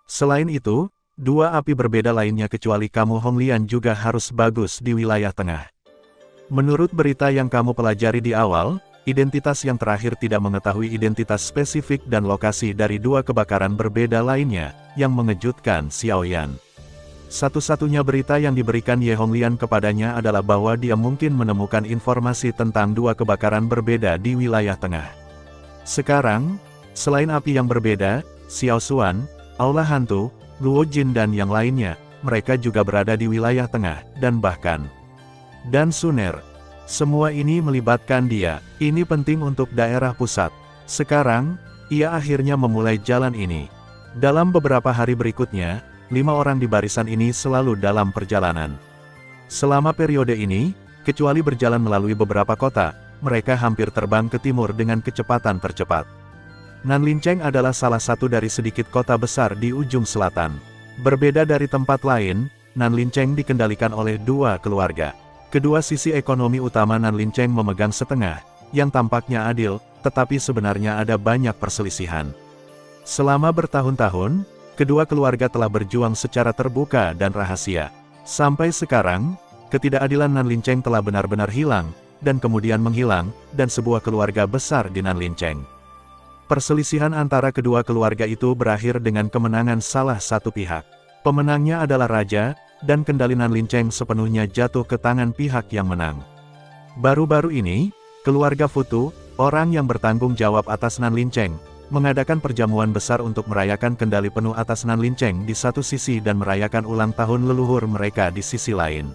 Selain itu, 2 api berbeda lainnya kecuali kamu Honglian juga harus bagus di wilayah tengah. Menurut berita yang kamu pelajari di awal, identitas yang terakhir tidak mengetahui identitas spesifik dan lokasi dari 2 kebakaran berbeda lainnya, yang mengejutkan Xiao Yan. Satu-satunya berita yang diberikan Ye Honglian kepadanya adalah bahwa dia mungkin menemukan informasi tentang 2 kebakaran berbeda di wilayah tengah. Sekarang, selain api yang berbeda, Xiao Xuan, Aula Hantu, Luo Jin dan yang lainnya, mereka juga berada di wilayah tengah, dan bahkan Dan Suner. Semua ini melibatkan dia. Ini penting untuk daerah pusat. Sekarang, ia akhirnya memulai jalan ini. Dalam beberapa hari berikutnya, 5 orang di barisan ini selalu dalam perjalanan. Selama periode ini, kecuali berjalan melalui beberapa kota, mereka hampir terbang ke timur dengan kecepatan tercepat. Nanlincheng adalah salah satu dari sedikit kota besar di ujung selatan. Berbeda dari tempat lain, Nanlincheng dikendalikan oleh dua keluarga. Kedua sisi ekonomi utama Nanlincheng memegang setengah, yang tampaknya adil, tetapi sebenarnya ada banyak perselisihan. Selama bertahun-tahun, kedua keluarga telah berjuang secara terbuka dan rahasia. Sampai sekarang, ketidakadilan Nanlincheng telah benar-benar hilang, dan kemudian menghilang, dan sebuah keluarga besar di Nanlincheng. Perselisihan antara kedua keluarga itu berakhir dengan kemenangan salah satu pihak. Pemenangnya adalah raja, dan kendali Nanlincheng sepenuhnya jatuh ke tangan pihak yang menang. Baru-baru ini, keluarga Futu, orang yang bertanggung jawab atas Nanlincheng, mengadakan perjamuan besar untuk merayakan kendali penuh atas Nanlincheng di satu sisi dan merayakan ulang tahun leluhur mereka di sisi lain.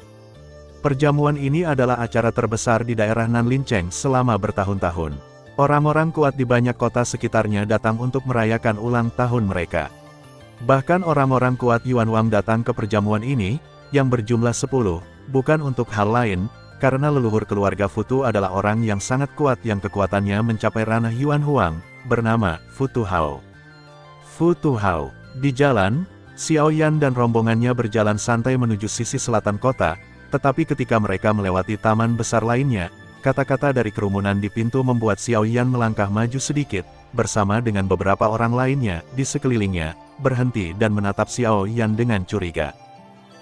Perjamuan ini adalah acara terbesar di daerah Nanlincheng selama bertahun-tahun. Orang-orang kuat di banyak kota sekitarnya datang untuk merayakan ulang tahun mereka. Bahkan orang-orang kuat Yuanhuang datang ke perjamuan ini, yang berjumlah 10, bukan untuk hal lain, karena leluhur keluarga Futu adalah orang yang sangat kuat yang kekuatannya mencapai ranah Yuanhuang, bernama Futu Hao. Futu Hao. Di jalan, Xiao Yan dan rombongannya berjalan santai menuju sisi selatan kota, tetapi ketika mereka melewati taman besar lainnya, kata-kata dari kerumunan di pintu membuat Xiao Yan melangkah maju sedikit, bersama dengan beberapa orang lainnya di sekelilingnya, berhenti dan menatap Xiao Yan dengan curiga.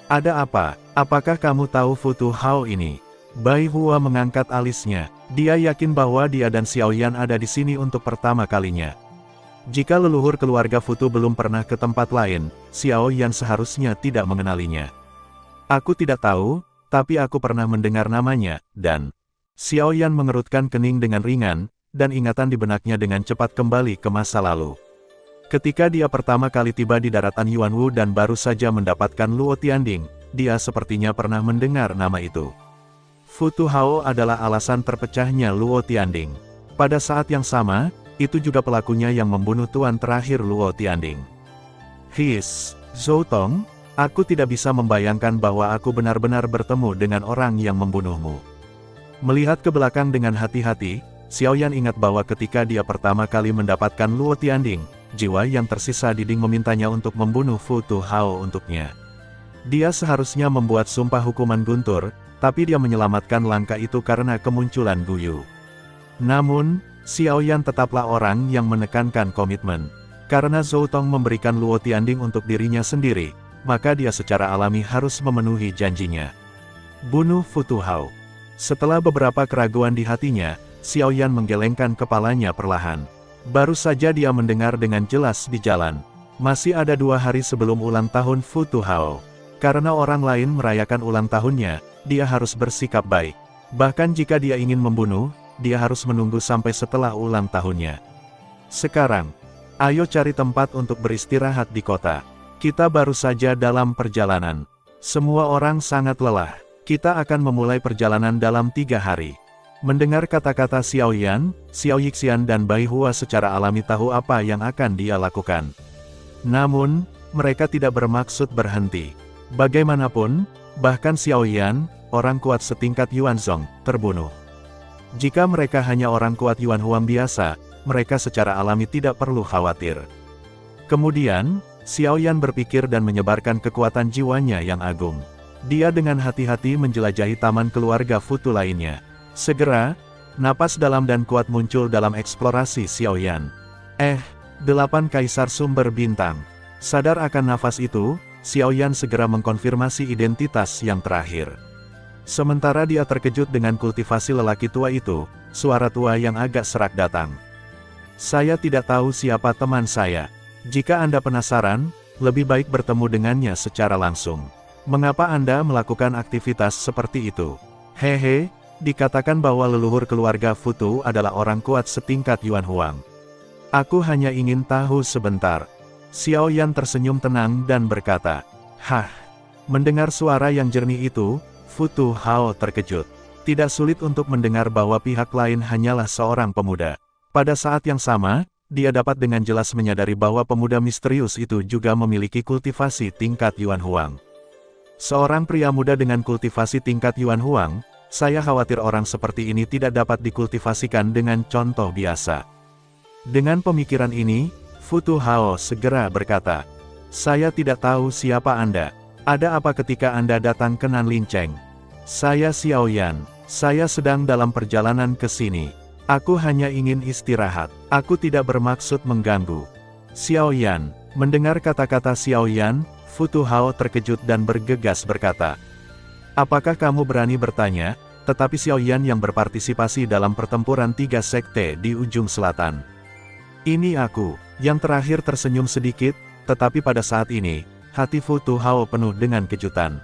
"Ada apa? Apakah kamu tahu Futu Hao ini?" Bai Hua mengangkat alisnya. Dia yakin bahwa dia dan Xiao Yan ada di sini untuk pertama kalinya. Jika leluhur keluarga Futu belum pernah ke tempat lain, Xiao Yan seharusnya tidak mengenalinya. "Aku tidak tahu, tapi aku pernah mendengar namanya, dan..." Xiao Yan mengerutkan kening dengan ringan, dan ingatan di benaknya dengan cepat kembali ke masa lalu. Ketika dia pertama kali tiba di daratan Yuanwu dan baru saja mendapatkan Luo Tianding, dia sepertinya pernah mendengar nama itu. Futu Hao adalah alasan terpecahnya Luo Tianding. Pada saat yang sama, itu juga pelakunya yang membunuh tuan terakhir Luo Tianding. Zhou Tong, aku tidak bisa membayangkan bahwa aku benar-benar bertemu dengan orang yang membunuhmu. Melihat ke belakang dengan hati-hati, Xiao Yan ingat bahwa ketika dia pertama kali mendapatkan Luo Tianding, jiwa yang tersisa di Ding memintanya untuk membunuh Futu Hao untuknya. Dia seharusnya membuat sumpah hukuman guntur, tapi dia menyelamatkan langkah itu karena kemunculan Guyu. Namun, Xiao Yan tetaplah orang yang menekankan komitmen. Karena Zhou Tong memberikan Luo Tianding untuk dirinya sendiri, maka dia secara alami harus memenuhi janjinya. Bunuh Futu Hao. Setelah beberapa keraguan di hatinya, Xiao Yan menggelengkan kepalanya perlahan. Baru saja dia mendengar dengan jelas di jalan. Masih ada 2 hari sebelum ulang tahun Futu Hao. Karena orang lain merayakan ulang tahunnya, dia harus bersikap baik. Bahkan jika dia ingin membunuh, dia harus menunggu sampai setelah ulang tahunnya. Sekarang, ayo cari tempat untuk beristirahat di kota. Kita baru saja dalam perjalanan. Semua orang sangat lelah. Kita akan memulai perjalanan dalam 3 hari. Mendengar kata-kata Xiao Yan, Xiao Yixian dan Bai Hua secara alami tahu apa yang akan dia lakukan. Namun, mereka tidak bermaksud berhenti. Bagaimanapun, bahkan Xiao Yan, orang kuat setingkat Yuanzong, terbunuh. Jika mereka hanya orang kuat Yuanhuang biasa, mereka secara alami tidak perlu khawatir. Kemudian, Xiao Yan berpikir dan menyebarkan kekuatan jiwanya yang agung. Dia dengan hati-hati menjelajahi taman keluarga Futu lainnya. Segera, napas dalam dan kuat muncul dalam eksplorasi Xiao Yan. 8 Kaisar Sumber Bintang. Sadar akan nafas itu, Xiao Yan segera mengkonfirmasi identitas yang terakhir. Sementara dia terkejut dengan kultivasi lelaki tua itu, suara tua yang agak serak datang. "Saya tidak tahu siapa teman saya. Jika Anda penasaran, lebih baik bertemu dengannya secara langsung. Mengapa Anda melakukan aktivitas seperti itu?" "Hehe, dikatakan bahwa leluhur keluarga Futu adalah orang kuat setingkat Yuanhuang. Aku hanya ingin tahu sebentar." Xiao Yan tersenyum tenang dan berkata, "Hah." Mendengar suara yang jernih itu, Futu Hao terkejut. Tidak sulit untuk mendengar bahwa pihak lain hanyalah seorang pemuda. Pada saat yang sama, dia dapat dengan jelas menyadari bahwa pemuda misterius itu juga memiliki kultivasi tingkat Yuanhuang. Seorang pria muda dengan kultivasi tingkat Yuanhuang, saya khawatir orang seperti ini tidak dapat dikultivasikan dengan contoh biasa. Dengan pemikiran ini, Futu Hao segera berkata, "Saya tidak tahu siapa Anda. Ada apa ketika Anda datang ke Nanlinceng?" "Saya Xiao Yan. Saya sedang dalam perjalanan ke sini. Aku hanya ingin istirahat. Aku tidak bermaksud mengganggu." Xiao Yan. Mendengar kata-kata Xiao Yan, Futu Hao terkejut dan bergegas berkata, "Apakah kamu berani bertanya?" Tetapi Xiao Yan yang berpartisipasi dalam pertempuran 3 sekte di ujung selatan. "Ini aku." Yang terakhir tersenyum sedikit, tetapi pada saat ini, hati Futu Hao penuh dengan kejutan.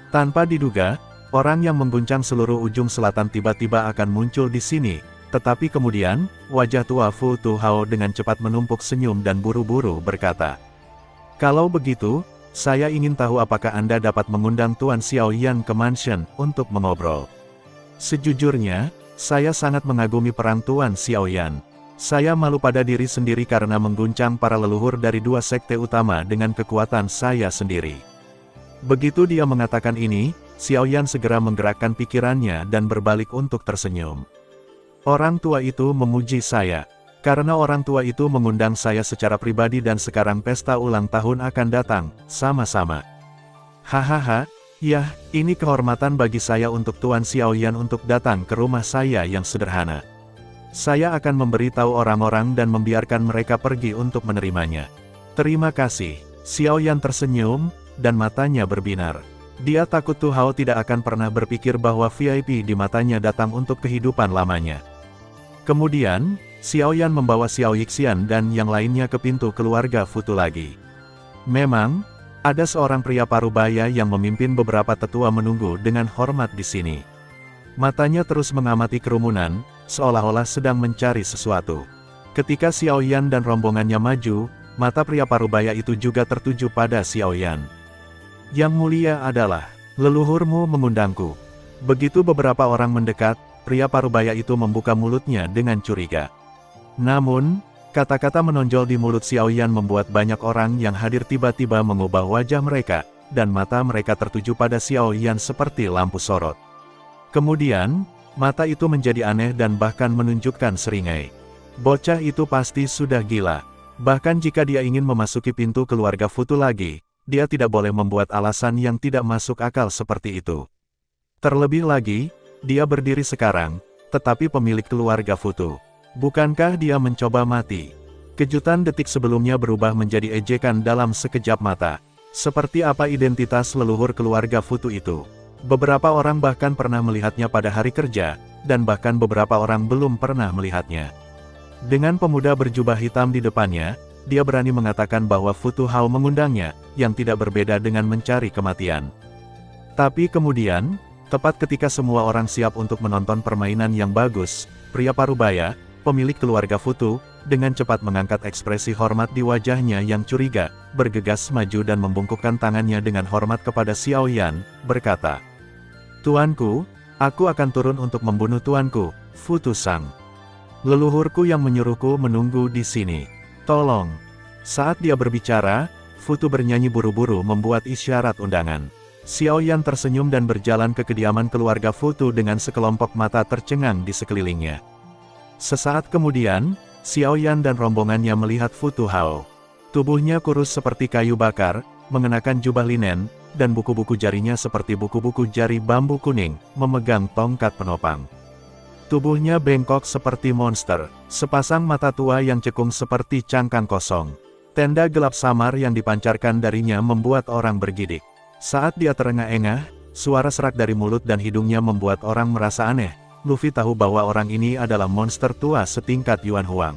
Tanpa diduga, orang yang mengguncang seluruh ujung selatan tiba-tiba akan muncul di sini, tetapi kemudian, wajah tua Futu Hao dengan cepat menumpuk senyum dan buru-buru berkata, "Kalau begitu, saya ingin tahu apakah Anda dapat mengundang Tuan Xiao Yan ke mansion untuk mengobrol. Sejujurnya, saya sangat mengagumi peran Tuan Xiao Yan. Saya malu pada diri sendiri karena mengguncang para leluhur dari 2 sekte utama dengan kekuatan saya sendiri." Begitu dia mengatakan ini, Xiao Yan segera menggerakkan pikirannya dan berbalik untuk tersenyum. "Orang tua itu memuji saya. Karena orang tua itu mengundang saya secara pribadi dan sekarang pesta ulang tahun akan datang, sama-sama. Hahaha, ya, ini kehormatan bagi saya untuk Tuan Xiao Yan untuk datang ke rumah saya yang sederhana. Saya akan memberitahu orang-orang dan membiarkan mereka pergi untuk menerimanya." "Terima kasih." Xiao Yan tersenyum, dan matanya berbinar. Dia takut Tu Hao tidak akan pernah berpikir bahwa VIP di matanya datang untuk kehidupan lamanya. Kemudian, Xiao Yan membawa Xiao Yixian dan yang lainnya ke pintu keluarga Futu lagi. Memang, ada seorang pria parubaya yang memimpin beberapa tetua menunggu dengan hormat di sini. Matanya terus mengamati kerumunan, seolah-olah sedang mencari sesuatu. Ketika Xiao Yan dan rombongannya maju, mata pria parubaya itu juga tertuju pada Xiao Yan. "Yang mulia adalah, leluhurmu mengundangku." Begitu beberapa orang mendekat, pria parubaya itu membuka mulutnya dengan curiga. Namun, kata-kata menonjol di mulut Xiao Yan membuat banyak orang yang hadir tiba-tiba mengubah wajah mereka, dan mata mereka tertuju pada Xiao Yan seperti lampu sorot. Kemudian, mata itu menjadi aneh dan bahkan menunjukkan seringai. Bocah itu pasti sudah gila. Bahkan jika dia ingin memasuki pintu keluarga Futu lagi, dia tidak boleh membuat alasan yang tidak masuk akal seperti itu. Terlebih lagi, dia berdiri sekarang, tetapi pemilik keluarga Futu. Bukankah dia mencoba mati? Kejutan detik sebelumnya berubah menjadi ejekan dalam sekejap mata. Seperti apa identitas leluhur keluarga Futu itu? Beberapa orang bahkan pernah melihatnya pada hari kerja, dan bahkan beberapa orang belum pernah melihatnya. Dengan pemuda berjubah hitam di depannya, dia berani mengatakan bahwa Futu Hao mengundangnya, yang tidak berbeda dengan mencari kematian. Tapi kemudian, tepat ketika semua orang siap untuk menonton permainan yang bagus, pria parubaya, pemilik keluarga Futu, dengan cepat mengangkat ekspresi hormat di wajahnya yang curiga, bergegas maju dan membungkukkan tangannya dengan hormat kepada Xiao Yan, berkata, "Tuanku, aku akan turun untuk membunuh tuanku, Futu Sang. Leluhurku yang menyuruhku menunggu di sini. Tolong." Saat dia berbicara, Futu bernyanyi buru-buru membuat isyarat undangan. Xiao Yan tersenyum dan berjalan ke kediaman keluarga Futu dengan sekelompok mata tercengang di sekelilingnya. Sesaat kemudian, Xiao Yan dan rombongannya melihat Futu Hao. Tubuhnya kurus seperti kayu bakar, mengenakan jubah linen, dan buku-buku jarinya seperti buku-buku jari bambu kuning, memegang tongkat penopang. Tubuhnya bengkok seperti monster, sepasang mata tua yang cekung seperti cangkang kosong. Tenda gelap samar yang dipancarkan darinya membuat orang bergidik. Saat dia terengah-engah, suara serak dari mulut dan hidungnya membuat orang merasa aneh. Luffy tahu bahwa orang ini adalah monster tua setingkat Yuan Huang.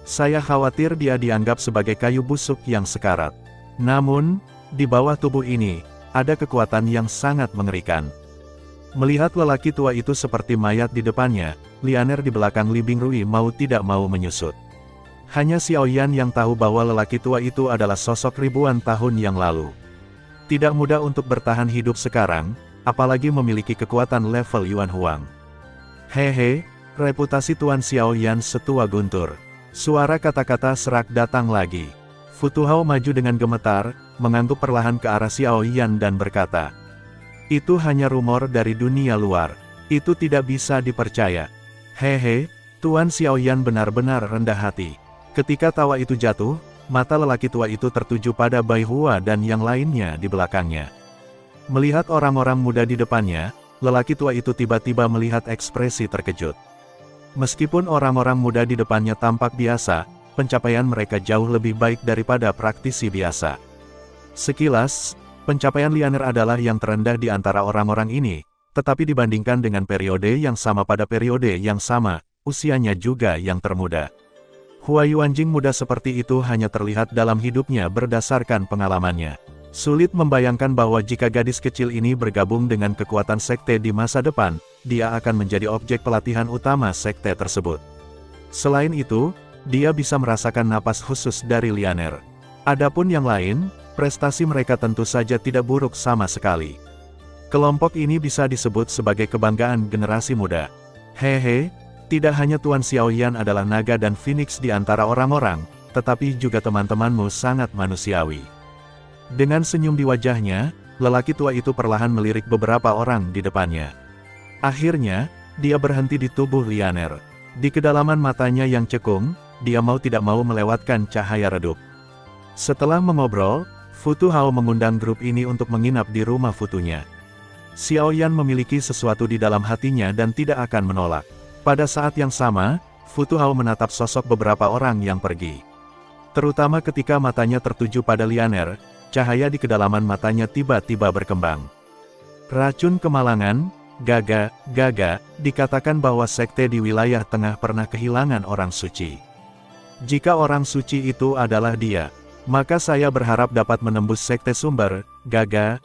Saya khawatir dia dianggap sebagai kayu busuk yang sekarat. Namun, di bawah tubuh ini, ada kekuatan yang sangat mengerikan. Melihat lelaki tua itu seperti mayat di depannya, Lianer di belakang Li Bingrui mau tidak mau menyusut. Hanya Xiao Yan yang tahu bahwa lelaki tua itu adalah sosok ribuan tahun yang lalu. Tidak mudah untuk bertahan hidup sekarang, apalagi memiliki kekuatan level Yuan Huang. Hehe, reputasi Tuan Xiao Yan setua guntur. Suara kata-kata serak datang lagi. Futu Hao maju dengan gemetar, mengangguk perlahan ke arah Xiao Yan dan berkata, "Itu hanya rumor dari dunia luar. Itu tidak bisa dipercaya." "Hehe, Tuan Xiaoyan benar-benar rendah hati. Ketika tawa itu jatuh, mata lelaki tua itu tertuju pada Bai Hua dan yang lainnya di belakangnya. Melihat orang-orang muda di depannya, lelaki tua itu tiba-tiba melihat ekspresi terkejut. Meskipun orang-orang muda di depannya tampak biasa, pencapaian mereka jauh lebih baik daripada praktisi biasa. Sekilas, pencapaian Lianer adalah yang terendah di antara orang-orang ini, tetapi dibandingkan dengan periode yang sama pada periode yang sama, usianya juga yang termuda. Hua Yuanjing muda seperti itu hanya terlihat dalam hidupnya berdasarkan pengalamannya. Sulit membayangkan bahwa jika gadis kecil ini bergabung dengan kekuatan sekte di masa depan, dia akan menjadi objek pelatihan utama sekte tersebut. Selain itu, dia bisa merasakan napas khusus dari Lianer. Adapun yang lain, prestasi mereka tentu saja tidak buruk sama sekali. Kelompok ini bisa disebut sebagai kebanggaan generasi muda. Hehe. Tidak hanya Tuan Xiaoyan adalah naga dan phoenix di antara orang-orang, tetapi juga teman-temanmu sangat manusiawi. Dengan senyum di wajahnya, lelaki tua itu perlahan melirik beberapa orang di depannya. Akhirnya, dia berhenti di tubuh Lianer. Di kedalaman matanya yang cekung, dia mau tidak mau melewatkan cahaya redup. Setelah mengobrol, Futu Hao mengundang grup ini untuk menginap di rumah Futunya. Xiaoyan memiliki sesuatu di dalam hatinya dan tidak akan menolak. Pada saat yang sama, Futu Hao menatap sosok beberapa orang yang pergi. Terutama ketika matanya tertuju pada Lianer, cahaya di kedalaman matanya tiba-tiba berkembang. Racun kemalangan, Gaga, dikatakan bahwa sekte di wilayah tengah pernah kehilangan orang suci. Jika orang suci itu adalah dia, maka saya berharap dapat menembus sekte sumber, Gaga.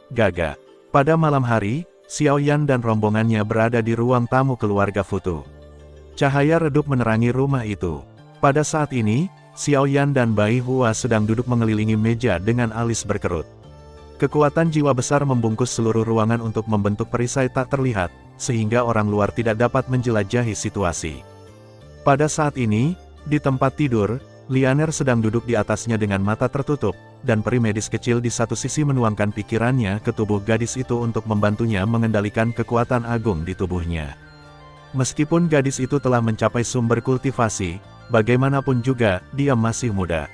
Pada malam hari, Xiaoyan dan rombongannya berada di ruang tamu keluarga Futu. Cahaya redup menerangi rumah itu. Pada saat ini, Xiaoyan dan Bai Hua sedang duduk mengelilingi meja dengan alis berkerut. Kekuatan jiwa besar membungkus seluruh ruangan untuk membentuk perisai tak terlihat, sehingga orang luar tidak dapat menjelajahi situasi. Pada saat ini, di tempat tidur, Lianer sedang duduk di atasnya dengan mata tertutup, dan peri medis kecil di satu sisi menuangkan pikirannya ke tubuh gadis itu untuk membantunya mengendalikan kekuatan agung di tubuhnya. Meskipun gadis itu telah mencapai sumber kultivasi, bagaimanapun juga, dia masih muda.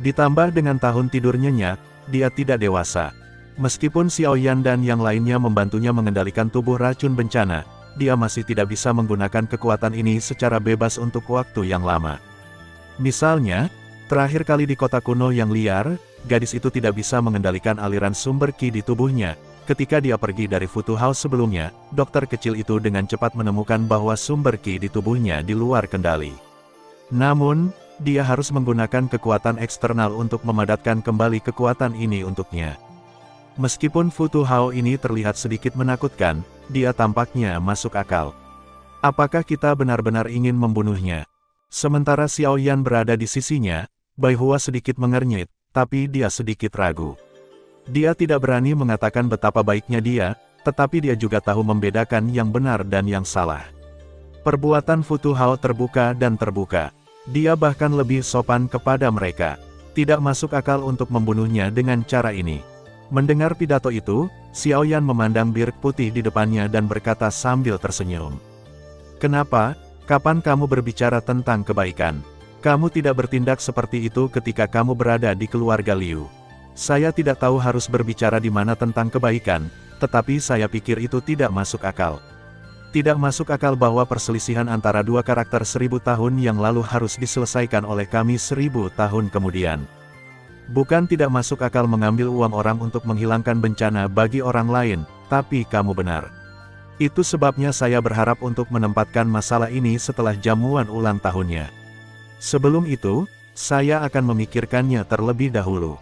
Ditambah dengan tahun tidur nyenyak, dia tidak dewasa. Meskipun Xiaoyan dan yang lainnya membantunya mengendalikan tubuh racun bencana, dia masih tidak bisa menggunakan kekuatan ini secara bebas untuk waktu yang lama. Misalnya, terakhir kali di kota kuno yang liar, gadis itu tidak bisa mengendalikan aliran sumber ki di tubuhnya. Ketika dia pergi dari Futu Hao sebelumnya, dokter kecil itu dengan cepat menemukan bahwa sumber ki di tubuhnya di luar kendali. Namun, dia harus menggunakan kekuatan eksternal untuk memadatkan kembali kekuatan ini untuknya. Meskipun Futu Hao ini terlihat sedikit menakutkan, dia tampaknya masuk akal. Apakah kita benar-benar ingin membunuhnya? Sementara Xiaoyan berada di sisinya, Bai Hua sedikit mengernyit, tapi dia sedikit ragu. Dia tidak berani mengatakan betapa baiknya dia, tetapi dia juga tahu membedakan yang benar dan yang salah. Perbuatan Futu Hao terbuka dan terbuka. Dia bahkan lebih sopan kepada mereka. Tidak masuk akal untuk membunuhnya dengan cara ini. Mendengar pidato itu, Xiaoyan memandang birik putih di depannya dan berkata sambil tersenyum. Kenapa? Kapan kamu berbicara tentang kebaikan? Kamu tidak bertindak seperti itu ketika kamu berada di keluarga Liu. Saya tidak tahu harus berbicara di mana tentang kebaikan, tetapi saya pikir itu tidak masuk akal. Tidak masuk akal bahwa perselisihan antara dua karakter 1000 tahun yang lalu harus diselesaikan oleh kami 1000 tahun kemudian. Bukan tidak masuk akal mengambil uang orang untuk menghilangkan bencana bagi orang lain, tapi kamu benar. Itu sebabnya saya berharap untuk menempatkan masalah ini setelah jamuan ulang tahunnya. Sebelum itu, saya akan memikirkannya terlebih dahulu.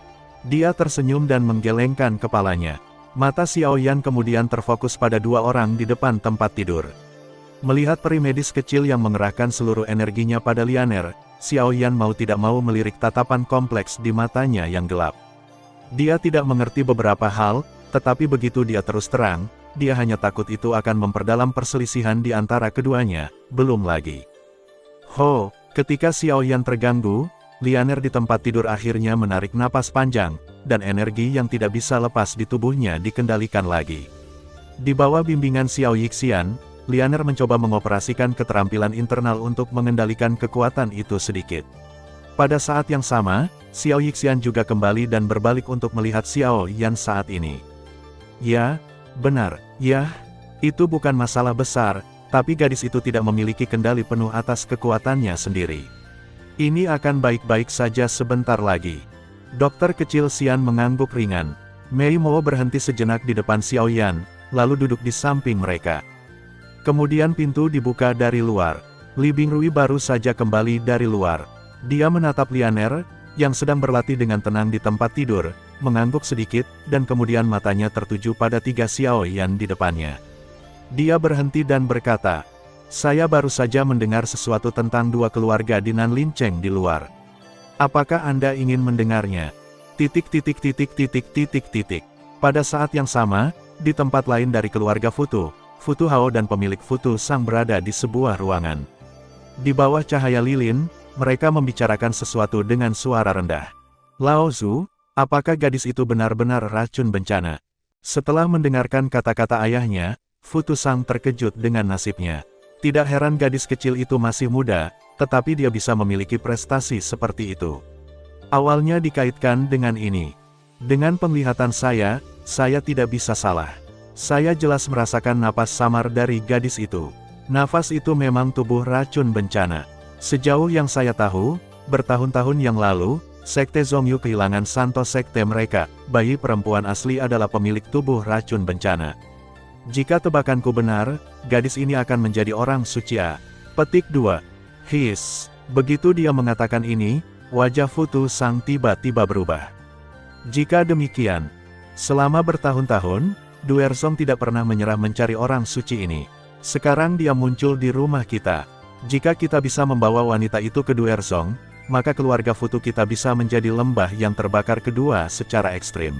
Dia tersenyum dan menggelengkan kepalanya. Mata Xiaoyan kemudian terfokus pada dua orang di depan tempat tidur. Melihat peri medis kecil yang mengerahkan seluruh energinya pada Lianer, Xiaoyan mau tidak mau melirik tatapan kompleks di matanya yang gelap. Dia tidak mengerti beberapa hal, tetapi begitu dia terus terang, dia hanya takut itu akan memperdalam perselisihan di antara keduanya, belum lagi. Ketika Xiaoyan terganggu, Lianer di tempat tidur akhirnya menarik napas panjang, dan energi yang tidak bisa lepas di tubuhnya dikendalikan lagi. Di bawah bimbingan Xiao Yixian, Lianer mencoba mengoperasikan keterampilan internal untuk mengendalikan kekuatan itu sedikit. Pada saat yang sama, Xiao Yixian juga kembali dan berbalik untuk melihat Xiao Yan saat ini. Ya, benar, ya, itu bukan masalah besar, tapi gadis itu tidak memiliki kendali penuh atas kekuatannya sendiri. Ini akan baik-baik saja sebentar lagi. Dokter kecil Xian mengangguk ringan. Mei Mo berhenti sejenak di depan Xiao Yan, lalu duduk di samping mereka. Kemudian pintu dibuka dari luar. Li Bingrui baru saja kembali dari luar. Dia menatap Lianer, yang sedang berlatih dengan tenang di tempat tidur, mengangguk sedikit, dan kemudian matanya tertuju pada 3 Xiao Yan di depannya. Dia berhenti dan berkata, "Saya baru saja mendengar sesuatu tentang 2 keluarga di Nanlincheng di luar. Apakah Anda ingin mendengarnya?" Pada saat yang sama, di tempat lain dari keluarga Futu, Futu Hao dan pemilik Futu Sang berada di sebuah ruangan. Di bawah cahaya lilin, mereka membicarakan sesuatu dengan suara rendah. "Lao Zu, apakah gadis itu benar-benar racun bencana?" Setelah mendengarkan kata-kata ayahnya, Futu Sang terkejut dengan nasibnya. Tidak heran gadis kecil itu masih muda, tetapi dia bisa memiliki prestasi seperti itu. Awalnya dikaitkan dengan ini. Dengan penglihatan saya tidak bisa salah. Saya jelas merasakan napas samar dari gadis itu. Nafas itu memang tubuh racun bencana. Sejauh yang saya tahu, bertahun-tahun yang lalu, Sekte Zongyu kehilangan santo sekte mereka. Bayi perempuan asli adalah pemilik tubuh racun bencana. Jika tebakanku benar, gadis ini akan menjadi orang suci. Petik 2. His. Begitu dia mengatakan ini, wajah Futu Sang tiba-tiba berubah. Jika demikian, selama bertahun-tahun, Duerzong tidak pernah menyerah mencari orang suci ini. Sekarang dia muncul di rumah kita. Jika kita bisa membawa wanita itu ke Duerzong, maka keluarga Futu kita bisa menjadi lembah yang terbakar kedua secara ekstrim.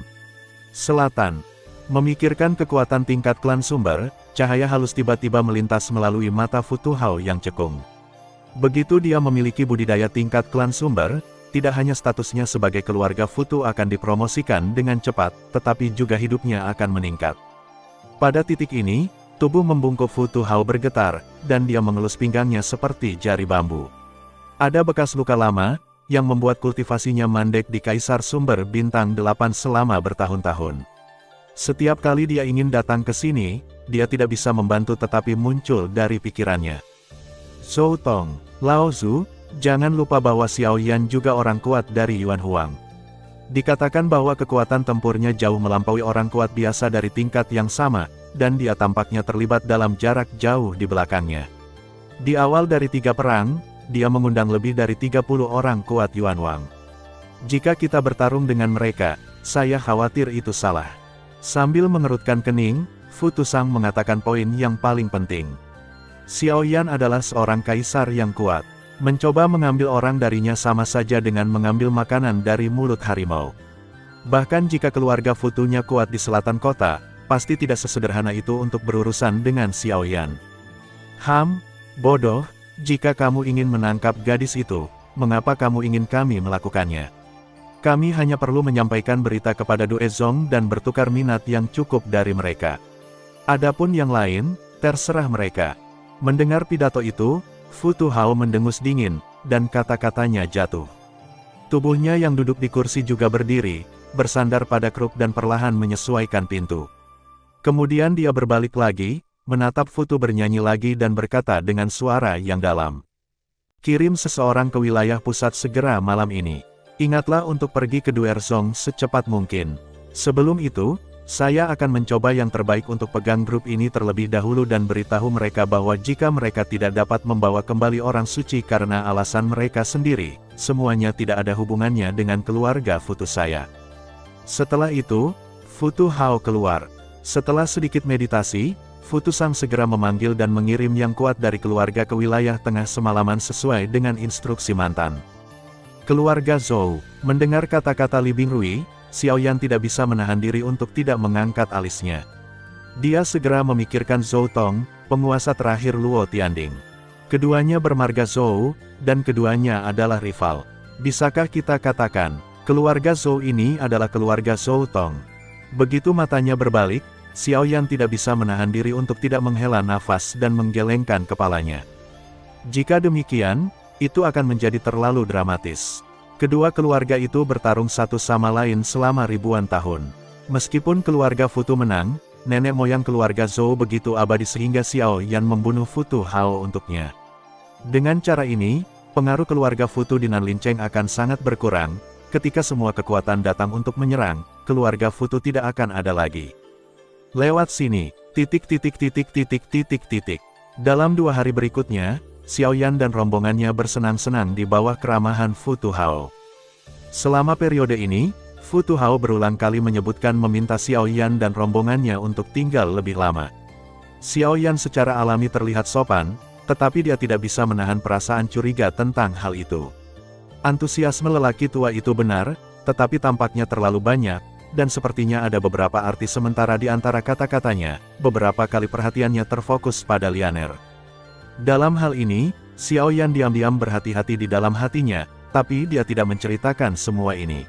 Selatan. Memikirkan kekuatan tingkat klan sumber, cahaya halus tiba-tiba melintas melalui mata Futu Hao yang cekung. Begitu dia memiliki budidaya tingkat klan sumber, tidak hanya statusnya sebagai keluarga Futu akan dipromosikan dengan cepat, tetapi juga hidupnya akan meningkat. Pada titik ini, tubuh membungkuk Futu Hao bergetar, dan dia mengelus pinggangnya seperti jari bambu. Ada bekas luka lama, yang membuat kultivasinya mandek di Kaisar Sumber Bintang 8 selama bertahun-tahun. Setiap kali dia ingin datang ke sini, dia tidak bisa membantu tetapi muncul dari pikirannya. Zhou Tong, Lao Zu, jangan lupa bahwa Xiao Yan juga orang kuat dari Yuan Huang. Dikatakan bahwa kekuatan tempurnya jauh melampaui orang kuat biasa dari tingkat yang sama, dan dia tampaknya terlibat dalam jarak jauh di belakangnya. Di awal dari 3 perang, dia mengundang lebih dari 30 orang kuat Yuan Huang. Jika kita bertarung dengan mereka, saya khawatir itu salah. Sambil mengerutkan kening, Futu Sang mengatakan poin yang paling penting. Xiao Yan adalah seorang kaisar yang kuat. Mencoba mengambil orang darinya sama saja dengan mengambil makanan dari mulut harimau. Bahkan jika keluarga Futunya kuat di selatan kota, pasti tidak sesederhana itu untuk berurusan dengan Xiao Yan. Bodoh, jika kamu ingin menangkap gadis itu, mengapa kamu ingin kami melakukannya? Kami hanya perlu menyampaikan berita kepada Duezong dan bertukar minat yang cukup dari mereka. Adapun yang lain, terserah mereka. Mendengar pidato itu, Futu Hao mendengus dingin, dan kata-katanya jatuh. Tubuhnya yang duduk di kursi juga berdiri, bersandar pada kruk dan perlahan menyesuaikan pintu. Kemudian dia berbalik lagi, menatap Futu bernyanyi lagi dan berkata dengan suara yang dalam. "Kirim seseorang ke wilayah pusat segera malam ini. Ingatlah untuk pergi ke Duerzong secepat mungkin. Sebelum itu, saya akan mencoba yang terbaik untuk pegang grup ini terlebih dahulu dan beritahu mereka bahwa jika mereka tidak dapat membawa kembali orang suci karena alasan mereka sendiri, semuanya tidak ada hubungannya dengan keluarga Futu saya." Setelah itu, Futu Hao keluar. Setelah sedikit meditasi, Futu Sang segera memanggil dan mengirim yang kuat dari keluarga ke wilayah tengah semalaman sesuai dengan instruksi mantan. Keluarga Zhou, mendengar kata-kata Li Bingrui, Xiao Yan tidak bisa menahan diri untuk tidak mengangkat alisnya. Dia segera memikirkan Zhou Tong, penguasa terakhir Luo Tianding. Keduanya bermarga Zhou, dan keduanya adalah rival. Bisakah kita katakan, keluarga Zhou ini adalah keluarga Zhou Tong? Begitu matanya berbalik, Xiaoyan tidak bisa menahan diri untuk tidak menghela nafas dan menggelengkan kepalanya. Jika demikian, itu akan menjadi terlalu dramatis. Kedua keluarga itu bertarung satu sama lain selama ribuan tahun. Meskipun keluarga Futu menang, nenek moyang keluarga Zhou begitu abadi sehingga Xiaoyan membunuh Futu Hao untuknya. Dengan cara ini, pengaruh keluarga Futu di Nanlincheng akan sangat berkurang. Ketika semua kekuatan datang untuk menyerang, keluarga Futu tidak akan ada lagi. Lewat sini, ... Dalam 2 hari berikutnya, Xiaoyan dan rombongannya bersenang-senang di bawah keramahan Futu Hao. Selama periode ini, Futu Hao berulang kali menyebutkan meminta Xiaoyan dan rombongannya untuk tinggal lebih lama. Xiaoyan secara alami terlihat sopan, tetapi dia tidak bisa menahan perasaan curiga tentang hal itu. Antusiasme lelaki tua itu benar, tetapi tampaknya terlalu banyak, dan sepertinya ada beberapa arti sementara di antara kata-katanya. Beberapa kali perhatiannya terfokus pada Lianer. Dalam hal ini, Xiaoyan diam-diam berhati-hati di dalam hatinya, tapi dia tidak menceritakan semua ini.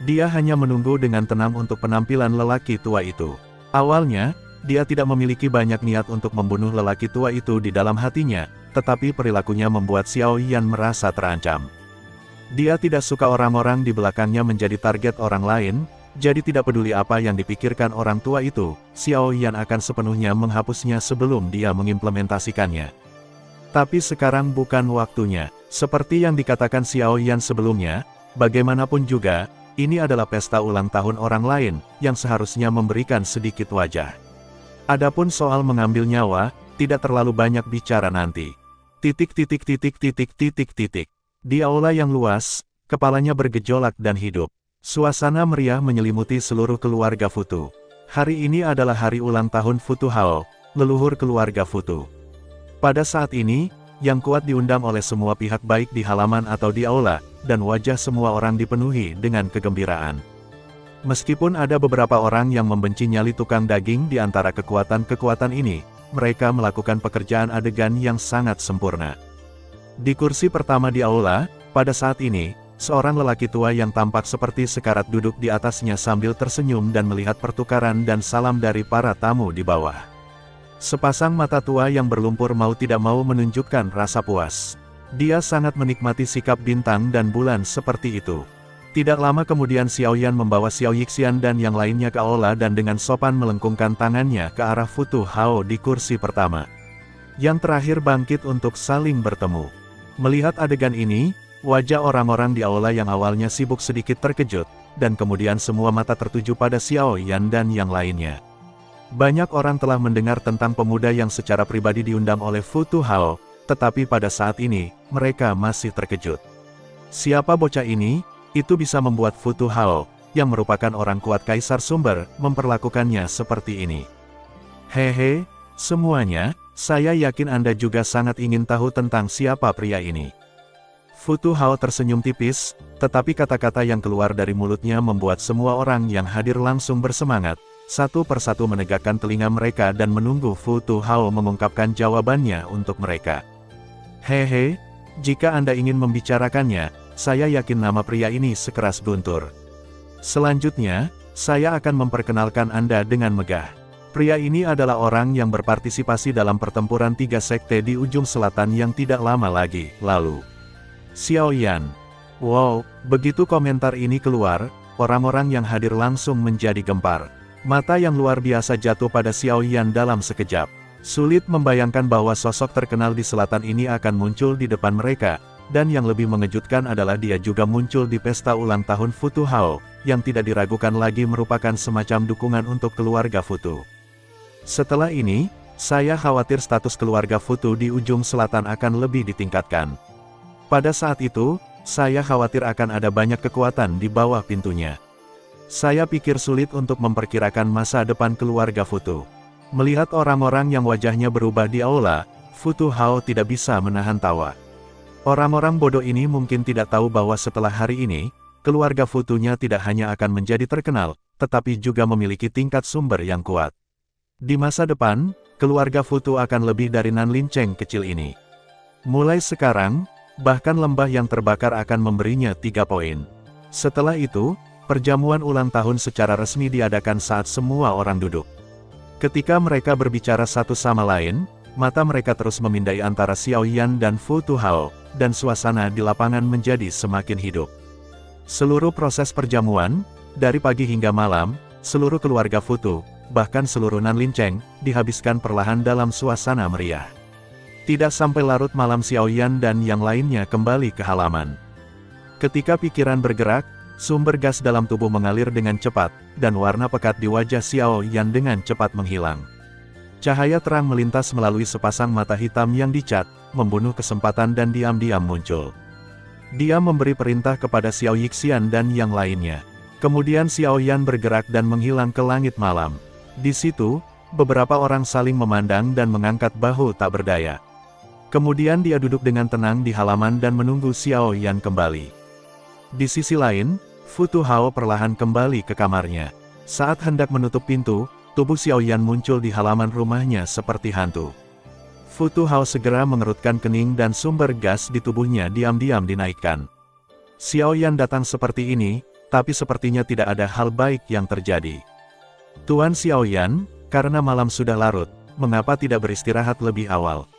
Dia hanya menunggu dengan tenang untuk penampilan lelaki tua itu. Awalnya, dia tidak memiliki banyak niat untuk membunuh lelaki tua itu di dalam hatinya, tetapi perilakunya membuat Xiaoyan merasa terancam. Dia tidak suka orang-orang di belakangnya menjadi target orang lain, jadi tidak peduli apa yang dipikirkan orang tua itu, Xiaoyan akan sepenuhnya menghapusnya sebelum dia mengimplementasikannya. Tapi sekarang bukan waktunya. Seperti yang dikatakan Xiaoyan sebelumnya, bagaimanapun juga, ini adalah pesta ulang tahun orang lain, yang seharusnya memberikan sedikit wajah. Adapun soal mengambil nyawa, tidak terlalu banyak bicara nanti. Di aula yang luas, kepalanya bergejolak dan hidup. Suasana meriah menyelimuti seluruh keluarga Futu. Hari ini adalah hari ulang tahun Futu Hao, leluhur keluarga Futu. Pada saat ini, yang kuat diundang oleh semua pihak baik di halaman atau di aula, dan wajah semua orang dipenuhi dengan kegembiraan. Meskipun ada beberapa orang yang membenci nyali tukang daging di antara kekuatan-kekuatan ini, mereka melakukan pekerjaan adegan yang sangat sempurna. Di kursi pertama di aula, pada saat ini, seorang lelaki tua yang tampak seperti sekarat duduk di atasnya sambil tersenyum dan melihat pertukaran dan salam dari para tamu di bawah. Sepasang mata tua yang berlumpur mau tidak mau menunjukkan rasa puas. Dia sangat menikmati sikap bintang dan bulan seperti itu. Tidak lama kemudian Xiaoyan membawa Xiao Yixian dan yang lainnya ke aula dan dengan sopan melengkungkan tangannya ke arah Futu Hao di kursi pertama. Yang terakhir bangkit untuk saling bertemu. Melihat adegan ini, wajah orang-orang di aula yang awalnya sibuk sedikit terkejut, dan kemudian semua mata tertuju pada Xiaoyan dan yang lainnya. Banyak orang telah mendengar tentang pemuda yang secara pribadi diundang oleh Futu Hao, tetapi pada saat ini, mereka masih terkejut. Siapa bocah ini? Itu bisa membuat Futu Hao, yang merupakan orang kuat Kaisar Sumber, memperlakukannya seperti ini. Hehe, semuanya, saya yakin Anda juga sangat ingin tahu tentang siapa pria ini. Futu Hao tersenyum tipis, tetapi kata-kata yang keluar dari mulutnya membuat semua orang yang hadir langsung bersemangat. Satu persatu menegakkan telinga mereka dan menunggu Futu Hao mengungkapkan jawabannya untuk mereka. Hehe, jika Anda ingin membicarakannya, saya yakin nama pria ini sekeras guntur. Selanjutnya, saya akan memperkenalkan Anda dengan megah. Pria ini adalah orang yang berpartisipasi dalam pertempuran 3 sekte di ujung selatan yang tidak lama lagi lalu. Xiaoyan. Wow, begitu komentar ini keluar, orang-orang yang hadir langsung menjadi gempar. Mata yang luar biasa jatuh pada Xiaoyan dalam sekejap. Sulit membayangkan bahwa sosok terkenal di selatan ini akan muncul di depan mereka, dan yang lebih mengejutkan adalah dia juga muncul di pesta ulang tahun Futu Hao, yang tidak diragukan lagi merupakan semacam dukungan untuk keluarga Futu. Setelah ini, saya khawatir status keluarga Futu di ujung selatan akan lebih ditingkatkan. Pada saat itu, saya khawatir akan ada banyak kekuatan di bawah pintunya. Saya pikir sulit untuk memperkirakan masa depan keluarga Futu. Melihat orang-orang yang wajahnya berubah di aula, Futu Hao tidak bisa menahan tawa. Orang-orang bodoh ini mungkin tidak tahu bahwa setelah hari ini, keluarga Futunya tidak hanya akan menjadi terkenal, tetapi juga memiliki tingkat sumber yang kuat. Di masa depan, keluarga Futu akan lebih dari Nanlincheng kecil ini. Mulai sekarang, bahkan lembah yang terbakar akan memberinya 3 poin. Setelah itu, perjamuan ulang tahun secara resmi diadakan saat semua orang duduk. Ketika mereka berbicara satu sama lain, mata mereka terus memindai antara Xiao Yan dan Fu Tuhao, dan suasana di lapangan menjadi semakin hidup. Seluruh proses perjamuan, dari pagi hingga malam, seluruh keluarga Fu Tu, bahkan seluruh Nanlin Cheng, dihabiskan perlahan dalam suasana meriah. Tidak sampai larut malam Xiao Yan dan yang lainnya kembali ke halaman. Ketika pikiran bergerak, sumber gas dalam tubuh mengalir dengan cepat, dan warna pekat di wajah Xiao Yan dengan cepat menghilang. Cahaya terang melintas melalui sepasang mata hitam yang dicat, membunuh kesempatan dan diam-diam muncul. Dia memberi perintah kepada Xiao Yixian dan yang lainnya. Kemudian Xiao Yan bergerak dan menghilang ke langit malam. Di situ, beberapa orang saling memandang dan mengangkat bahu tak berdaya. Kemudian dia duduk dengan tenang di halaman dan menunggu Xiao Yan kembali. Di sisi lain, Fu Tuhao perlahan kembali ke kamarnya. Saat hendak menutup pintu, tubuh Xiao Yan muncul di halaman rumahnya seperti hantu. Fu Tuhao segera mengerutkan kening dan sumber gas di tubuhnya diam-diam dinaikkan. Xiao Yan datang seperti ini, tapi sepertinya tidak ada hal baik yang terjadi. Tuan Xiao Yan, karena malam sudah larut, mengapa tidak beristirahat lebih awal?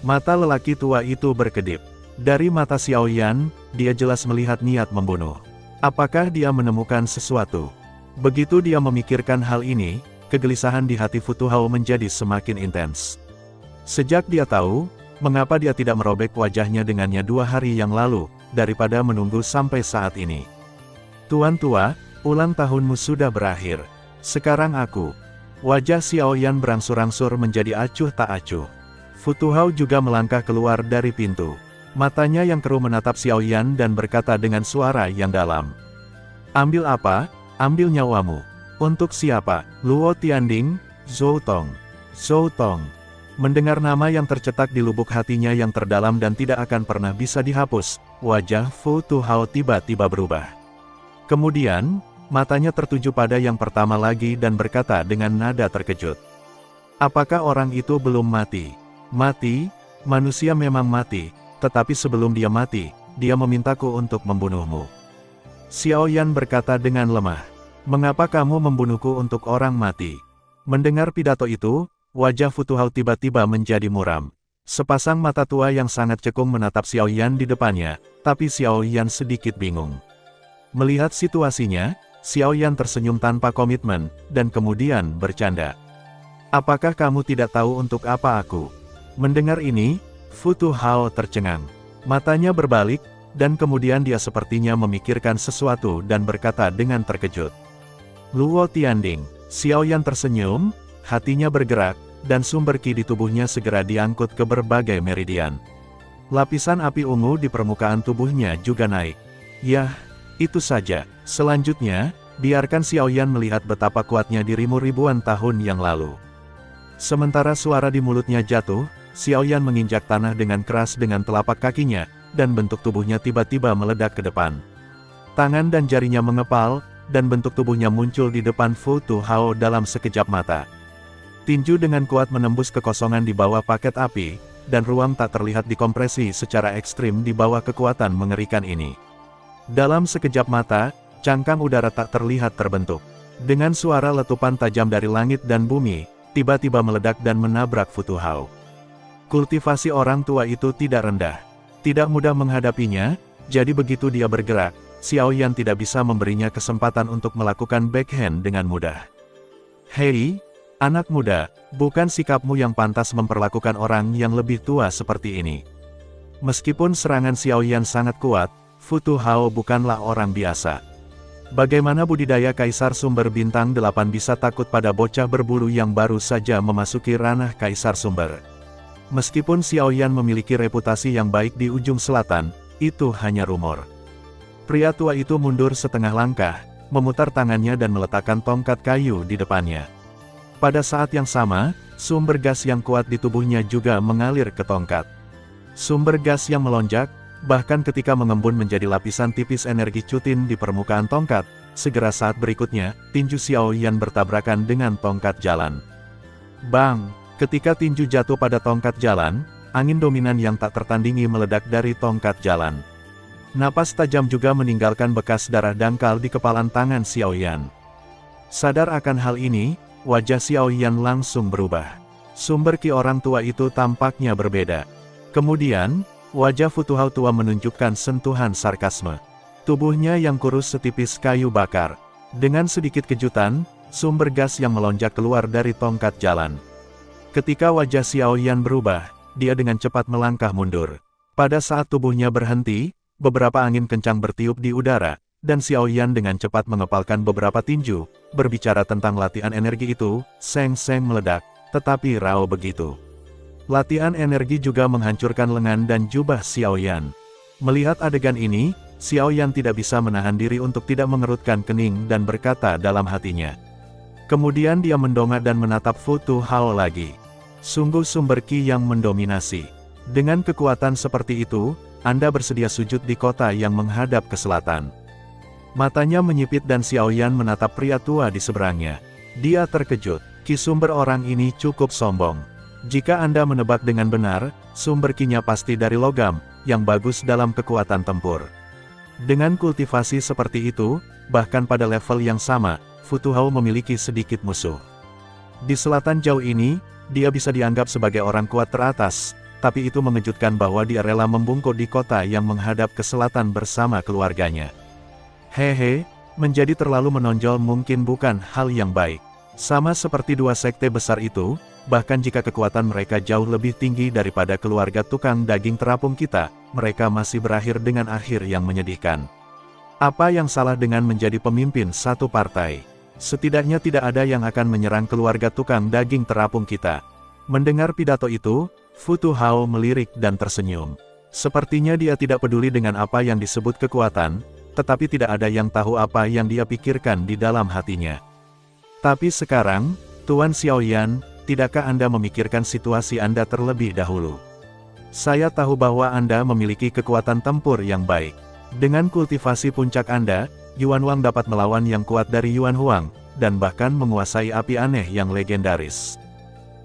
Mata lelaki tua itu berkedip. Dari mata Xiao Yan, dia jelas melihat niat membunuh. Apakah dia menemukan sesuatu? Begitu dia memikirkan hal ini, kegelisahan di hati Fu Tuhao menjadi semakin intens. Sejak dia tahu, mengapa dia tidak merobek wajahnya dengannya 2 hari yang lalu, daripada menunggu sampai saat ini. Tuan tua, ulang tahunmu sudah berakhir. Sekarang aku. Wajah Xiao Yan berangsur-angsur menjadi acuh tak acuh. Fu Tuhao juga melangkah keluar dari pintu. Matanya yang keruh menatap Xiao Yan dan berkata dengan suara yang dalam. Ambil apa? Ambil nyawamu. Untuk siapa? Luo Tianding, Zhou Tong. Zhou Tong. Mendengar nama yang tercetak di lubuk hatinya yang terdalam dan tidak akan pernah bisa dihapus, wajah Fu Tuhao tiba-tiba berubah. Kemudian, matanya tertuju pada yang pertama lagi dan berkata dengan nada terkejut. Apakah orang itu belum mati? Mati? Manusia memang mati, tetapi sebelum dia mati, dia memintaku untuk membunuhmu. Xiao Yan berkata dengan lemah. Mengapa kamu membunuhku untuk orang mati? Mendengar pidato itu, wajah Fu Tuhao tiba-tiba menjadi muram. Sepasang mata tua yang sangat cekung menatap Xiao Yan di depannya, tapi Xiao Yan sedikit bingung. Melihat situasinya, Xiao Yan tersenyum tanpa komitmen, dan kemudian bercanda. Apakah kamu tidak tahu untuk apa aku? Mendengar ini, Fu Tuhao tercengang. Matanya berbalik, dan kemudian dia sepertinya memikirkan sesuatu dan berkata dengan terkejut. Luo Tianding. Xiao Yan tersenyum, hatinya bergerak, dan sumber ki di tubuhnya segera diangkut ke berbagai meridian. Lapisan api ungu di permukaan tubuhnya juga naik. Yah, itu saja. Selanjutnya, biarkan Xiao Yan melihat betapa kuatnya dirimu ribuan tahun yang lalu. Sementara suara di mulutnya jatuh, Xiao Yan menginjak tanah dengan keras dengan telapak kakinya, dan bentuk tubuhnya tiba-tiba meledak ke depan. Tangan dan jarinya mengepal, dan bentuk tubuhnya muncul di depan Fu Tuhao dalam sekejap mata. Tinju dengan kuat menembus kekosongan di bawah paket api, dan ruang tak terlihat dikompresi secara ekstrim di bawah kekuatan mengerikan ini. Dalam sekejap mata, cangkang udara tak terlihat terbentuk. Dengan suara letupan tajam dari langit dan bumi, tiba-tiba meledak dan menabrak Fu Tuhao. Kultivasi orang tua itu tidak rendah. Tidak mudah menghadapinya, jadi begitu dia bergerak, Xiao Yan tidak bisa memberinya kesempatan untuk melakukan backhand dengan mudah. Hei! Anak muda, bukan sikapmu yang pantas memperlakukan orang yang lebih tua seperti ini. Meskipun serangan Xiao Yan sangat kuat, Fu Tuhao bukanlah orang biasa. Bagaimana budidaya Kaisar Sumber Bintang 8 bisa takut pada bocah berbulu yang baru saja memasuki ranah Kaisar Sumber? Meskipun Xiao Yan memiliki reputasi yang baik di ujung selatan, itu hanya rumor. Pria tua itu mundur setengah langkah, memutar tangannya dan meletakkan tongkat kayu di depannya. Pada saat yang sama, sumber gas yang kuat di tubuhnya juga mengalir ke tongkat. Sumber gas yang melonjak, bahkan ketika mengembun menjadi lapisan tipis energi cutin di permukaan tongkat, segera saat berikutnya, tinju Xiao Yan bertabrakan dengan tongkat jalan. Bang! Ketika tinju jatuh pada tongkat jalan, angin dominan yang tak tertandingi meledak dari tongkat jalan. Napas tajam juga meninggalkan bekas darah dangkal di kepalan tangan Xiao Yan. Sadar akan hal ini, wajah Xiao Yan langsung berubah. Sumber ki orang tua itu tampaknya berbeda. Kemudian, wajah Fu Hao tua menunjukkan sentuhan sarkasme. Tubuhnya yang kurus setipis kayu bakar. Dengan sedikit kejutan, sumber gas yang melonjak keluar dari tongkat jalan. Ketika wajah Xiao Yan berubah, dia dengan cepat melangkah mundur. Pada saat tubuhnya berhenti, beberapa angin kencang bertiup di udara, dan Xiao Yan dengan cepat mengepalkan beberapa tinju. Berbicara tentang latihan energi itu, seng-seng meledak, tetapi raw begitu. Latihan energi juga menghancurkan lengan dan jubah Xiao Yan. Melihat adegan ini, Xiao Yan tidak bisa menahan diri untuk tidak mengerutkan kening dan berkata dalam hatinya. Kemudian dia mendongak dan menatap Fu Hao lagi. Sungguh sumber ki yang mendominasi. Dengan kekuatan seperti itu, Anda bersedia sujud di kota yang menghadap ke selatan. Matanya menyipit dan Xiao Yan menatap pria tua di seberangnya. Dia terkejut, ki sumber orang ini cukup sombong. Jika Anda menebak dengan benar, sumber kinya pasti dari logam, yang bagus dalam kekuatan tempur. Dengan kultivasi seperti itu, bahkan pada level yang sama, Fu Hao memiliki sedikit musuh. Di selatan jauh ini, dia bisa dianggap sebagai orang kuat teratas, tapi itu mengejutkan bahwa dia rela membungkuk di kota yang menghadap ke selatan bersama keluarganya. Hehe, menjadi terlalu menonjol mungkin bukan hal yang baik. Sama seperti dua sekte besar itu, bahkan jika kekuatan mereka jauh lebih tinggi daripada keluarga tukang daging terapung kita, mereka masih berakhir dengan akhir yang menyedihkan. Apa yang salah dengan menjadi pemimpin satu partai? Setidaknya tidak ada yang akan menyerang keluarga tukang daging terapung kita. Mendengar pidato itu, Fu Hao melirik dan tersenyum. Sepertinya dia tidak peduli dengan apa yang disebut kekuatan, tetapi tidak ada yang tahu apa yang dia pikirkan di dalam hatinya. Tapi sekarang, Tuan Xiao Yan, tidakkah Anda memikirkan situasi Anda terlebih dahulu? Saya tahu bahwa Anda memiliki kekuatan tempur yang baik. Dengan kultivasi puncak Anda, Yuan Huang dapat melawan yang kuat dari Yuan Huang, dan bahkan menguasai api aneh yang legendaris.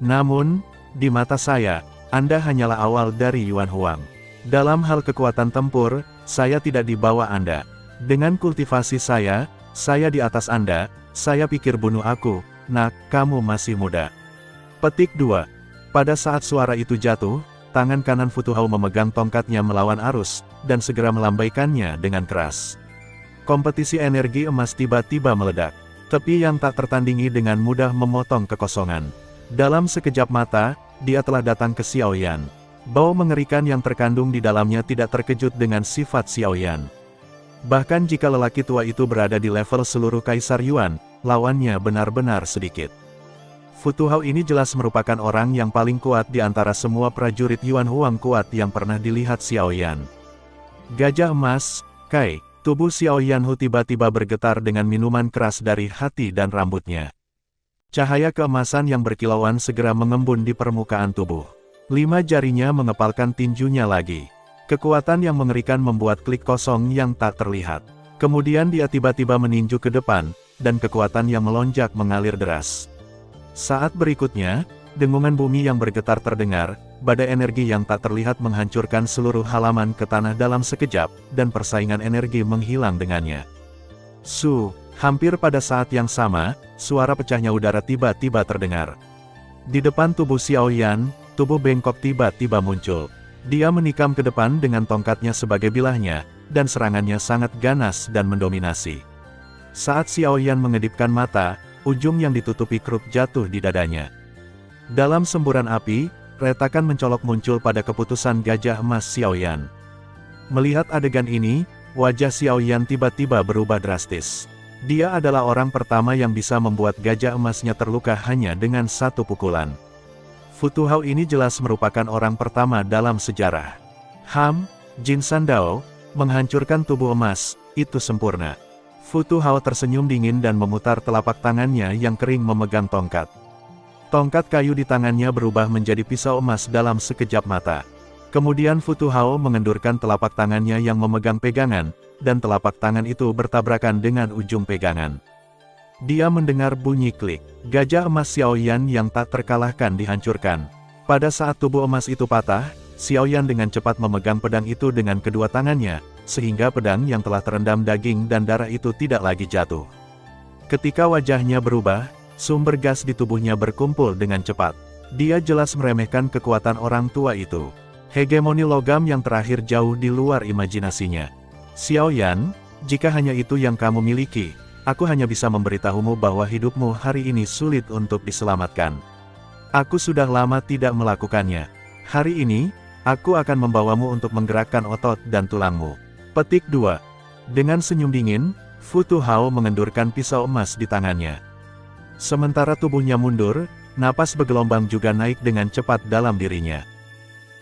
Namun, di mata saya, Anda hanyalah awal dari Yuan Huang. Dalam hal kekuatan tempur, saya tidak di bawah Anda. Dengan kultivasi saya di atas Anda, saya pikir bunuh aku, nak, kamu masih muda. Petik 2. Pada saat suara itu jatuh, tangan kanan Fu Hao memegang tongkatnya melawan arus, dan segera melambaikannya dengan keras. Kompetisi energi emas tiba-tiba meledak. Tepi yang tak tertandingi dengan mudah memotong kekosongan. Dalam sekejap mata, dia telah datang ke Xiao Yan. Bau mengerikan yang terkandung di dalamnya tidak terkejut dengan sifat Xiao Yan. Bahkan jika lelaki tua itu berada di level seluruh Kaisar Yuan, lawannya benar-benar sedikit. Fu Hao ini jelas merupakan orang yang paling kuat di antara semua prajurit Yuan Huang kuat yang pernah dilihat Xiao Yan. Gajah emas, Kai. Tubuh Xiao Yanhu tiba-tiba bergetar dengan minuman keras dari hati dan rambutnya. Cahaya keemasan yang berkilauan segera mengembun di permukaan tubuh. 5 jarinya mengepalkan tinjunya lagi. Kekuatan yang mengerikan membuat klik kosong yang tak terlihat. Kemudian dia tiba-tiba meninju ke depan, dan kekuatan yang melonjak mengalir deras. Saat berikutnya, dengungan bumi yang bergetar terdengar, badai energi yang tak terlihat menghancurkan seluruh halaman ke tanah dalam sekejap, dan persaingan energi menghilang dengannya. Hampir pada saat yang sama, suara pecahnya udara tiba-tiba terdengar. Di depan tubuh Xiao Yan, tubuh bengkok tiba-tiba muncul. Dia menikam ke depan dengan tongkatnya sebagai bilahnya, dan serangannya sangat ganas dan mendominasi. Saat Xiao Yan mengedipkan mata, ujung yang ditutupi kerup jatuh di dadanya. Dalam semburan api, retakan mencolok muncul pada keputusan gajah emas Xiao Yan. Melihat adegan ini, wajah Xiao Yan tiba-tiba berubah drastis. Dia adalah orang pertama yang bisa membuat gajah emasnya terluka hanya dengan satu pukulan. Fu Hao ini jelas merupakan orang pertama dalam sejarah. Jin Sandao, menghancurkan tubuh emas, itu sempurna. Fu Hao tersenyum dingin dan memutar telapak tangannya yang kering memegang tongkat. Tongkat kayu di tangannya berubah menjadi pisau emas dalam sekejap mata. Kemudian Fu Hao mengendurkan telapak tangannya yang memegang pegangan, dan telapak tangan itu bertabrakan dengan ujung pegangan. Dia mendengar bunyi klik. Gajah emas Xiao Yan yang tak terkalahkan dihancurkan. Pada saat tubuh emas itu patah, Xiao Yan dengan cepat memegang pedang itu dengan kedua tangannya, sehingga pedang yang telah terendam daging dan darah itu tidak lagi jatuh. Ketika wajahnya berubah, sumber gas di tubuhnya berkumpul dengan cepat. Dia jelas meremehkan kekuatan orang tua itu. Hegemoni logam yang terakhir jauh di luar imajinasinya. Xiaoyan, jika hanya itu yang kamu miliki, aku hanya bisa memberitahumu bahwa hidupmu hari ini sulit untuk diselamatkan. Aku sudah lama tidak melakukannya. Hari ini, aku akan membawamu untuk menggerakkan otot dan tulangmu. Petik 2. Dengan senyum dingin, Fu Tuhao mengendurkan pisau emas di tangannya. Sementara tubuhnya mundur, napas bergelombang juga naik dengan cepat dalam dirinya.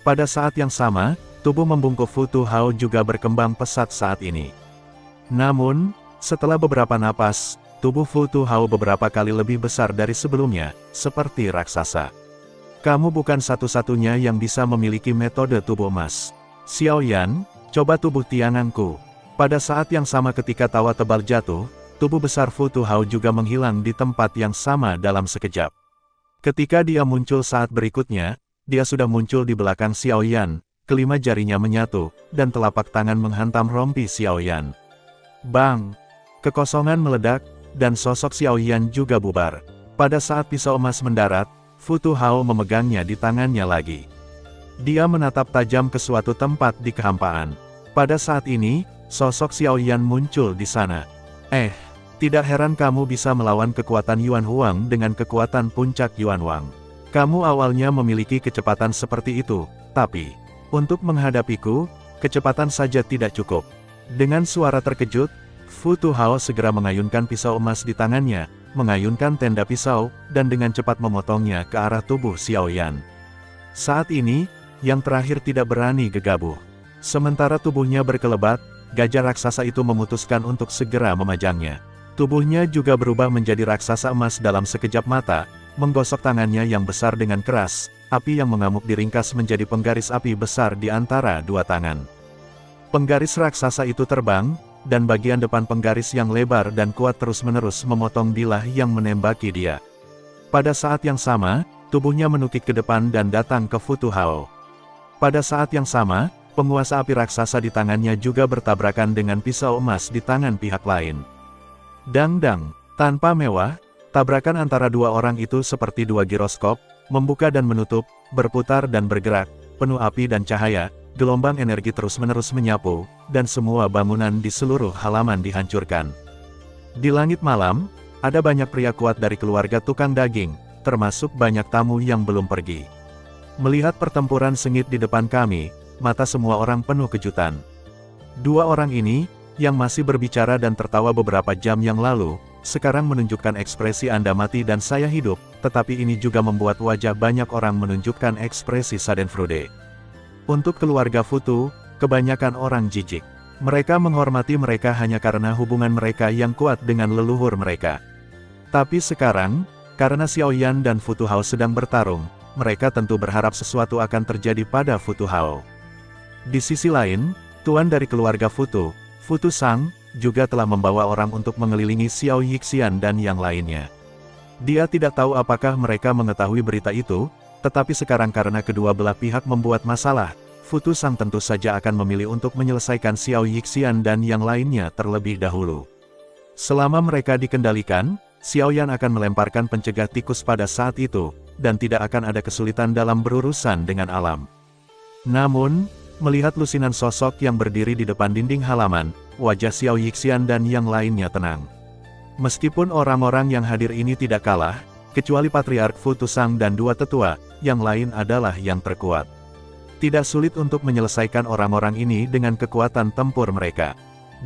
Pada saat yang sama, tubuh membungkuk Fu Tuhao juga berkembang pesat saat ini. Namun, setelah beberapa napas, tubuh Fu Tuhao beberapa kali lebih besar dari sebelumnya, seperti raksasa. Kamu bukan satu-satunya yang bisa memiliki metode tubuh emas. Xiaoyan, coba tubuh tianganku. Pada saat yang sama ketika tawa tebal jatuh, tubuh besar Fu Tuhao juga menghilang di tempat yang sama dalam sekejap. Ketika dia muncul saat berikutnya, dia sudah muncul di belakang Xiaoyan, kelima jarinya menyatu, dan telapak tangan menghantam rompi Xiaoyan. Bang! Kekosongan meledak, dan sosok Xiaoyan juga bubar. Pada saat pisau emas mendarat, Fu Tuhao memegangnya di tangannya lagi. Dia menatap tajam ke suatu tempat di kehampaan. Pada saat ini, sosok Xiaoyan muncul di sana. Tidak heran kamu bisa melawan kekuatan Yuan Huang dengan kekuatan puncak Yuan Wang. Kamu awalnya memiliki kecepatan seperti itu, tapi untuk menghadapiku, kecepatan saja tidak cukup. Dengan suara terkejut, Fu Tuhao segera mengayunkan pisau emas di tangannya, mengayunkan tenda pisau, dan dengan cepat memotongnya ke arah tubuh Xiaoyan. Saat ini, yang terakhir tidak berani gegabah. Sementara tubuhnya berkelebat, gajah raksasa itu memutuskan untuk segera memajangnya. Tubuhnya juga berubah menjadi raksasa emas dalam sekejap mata, menggosok tangannya yang besar dengan keras, api yang mengamuk diringkas menjadi penggaris api besar di antara dua tangan. Penggaris raksasa itu terbang, dan bagian depan penggaris yang lebar dan kuat terus-menerus memotong bilah yang menembaki dia. Pada saat yang sama, tubuhnya menukik ke depan dan datang ke Fu Tuhao. Pada saat yang sama, penguasa api raksasa di tangannya juga bertabrakan dengan pisau emas di tangan pihak lain. Dang-dang, tanpa mewah, tabrakan antara dua orang itu seperti dua giroskop, membuka dan menutup, berputar dan bergerak, penuh api dan cahaya, gelombang energi terus-menerus menyapu, dan semua bangunan di seluruh halaman dihancurkan. Di langit malam, ada banyak pria kuat dari keluarga tukang daging, termasuk banyak tamu yang belum pergi. Melihat pertempuran sengit di depan kami, mata semua orang penuh kejutan. Dua orang ini, yang masih berbicara dan tertawa beberapa jam yang lalu, sekarang menunjukkan ekspresi Anda mati dan saya hidup, tetapi ini juga membuat wajah banyak orang menunjukkan ekspresi Schadenfreude. Untuk keluarga Futu, kebanyakan orang jijik. Mereka menghormati mereka hanya karena hubungan mereka yang kuat dengan leluhur mereka. Tapi sekarang, karena Xiaoyan dan Fu Tuhao sedang bertarung, mereka tentu berharap sesuatu akan terjadi pada Fu Tuhao. Di sisi lain, tuan dari keluarga Futu, Futu Sang, juga telah membawa orang untuk mengelilingi Xiao Yixian dan yang lainnya. Dia tidak tahu apakah mereka mengetahui berita itu, tetapi sekarang karena kedua belah pihak membuat masalah, Futu Sang tentu saja akan memilih untuk menyelesaikan Xiao Yixian dan yang lainnya terlebih dahulu. Selama mereka dikendalikan, Xiaoyan akan melemparkan pencegah tikus pada saat itu, dan tidak akan ada kesulitan dalam berurusan dengan alam. Namun, melihat lusinan sosok yang berdiri di depan dinding halaman, wajah Xiao Yixian dan yang lainnya tenang. Meskipun orang-orang yang hadir ini tidak kalah, kecuali Patriark Fu Tusang dan dua tetua, yang lain adalah yang terkuat. Tidak sulit untuk menyelesaikan orang-orang ini dengan kekuatan tempur mereka.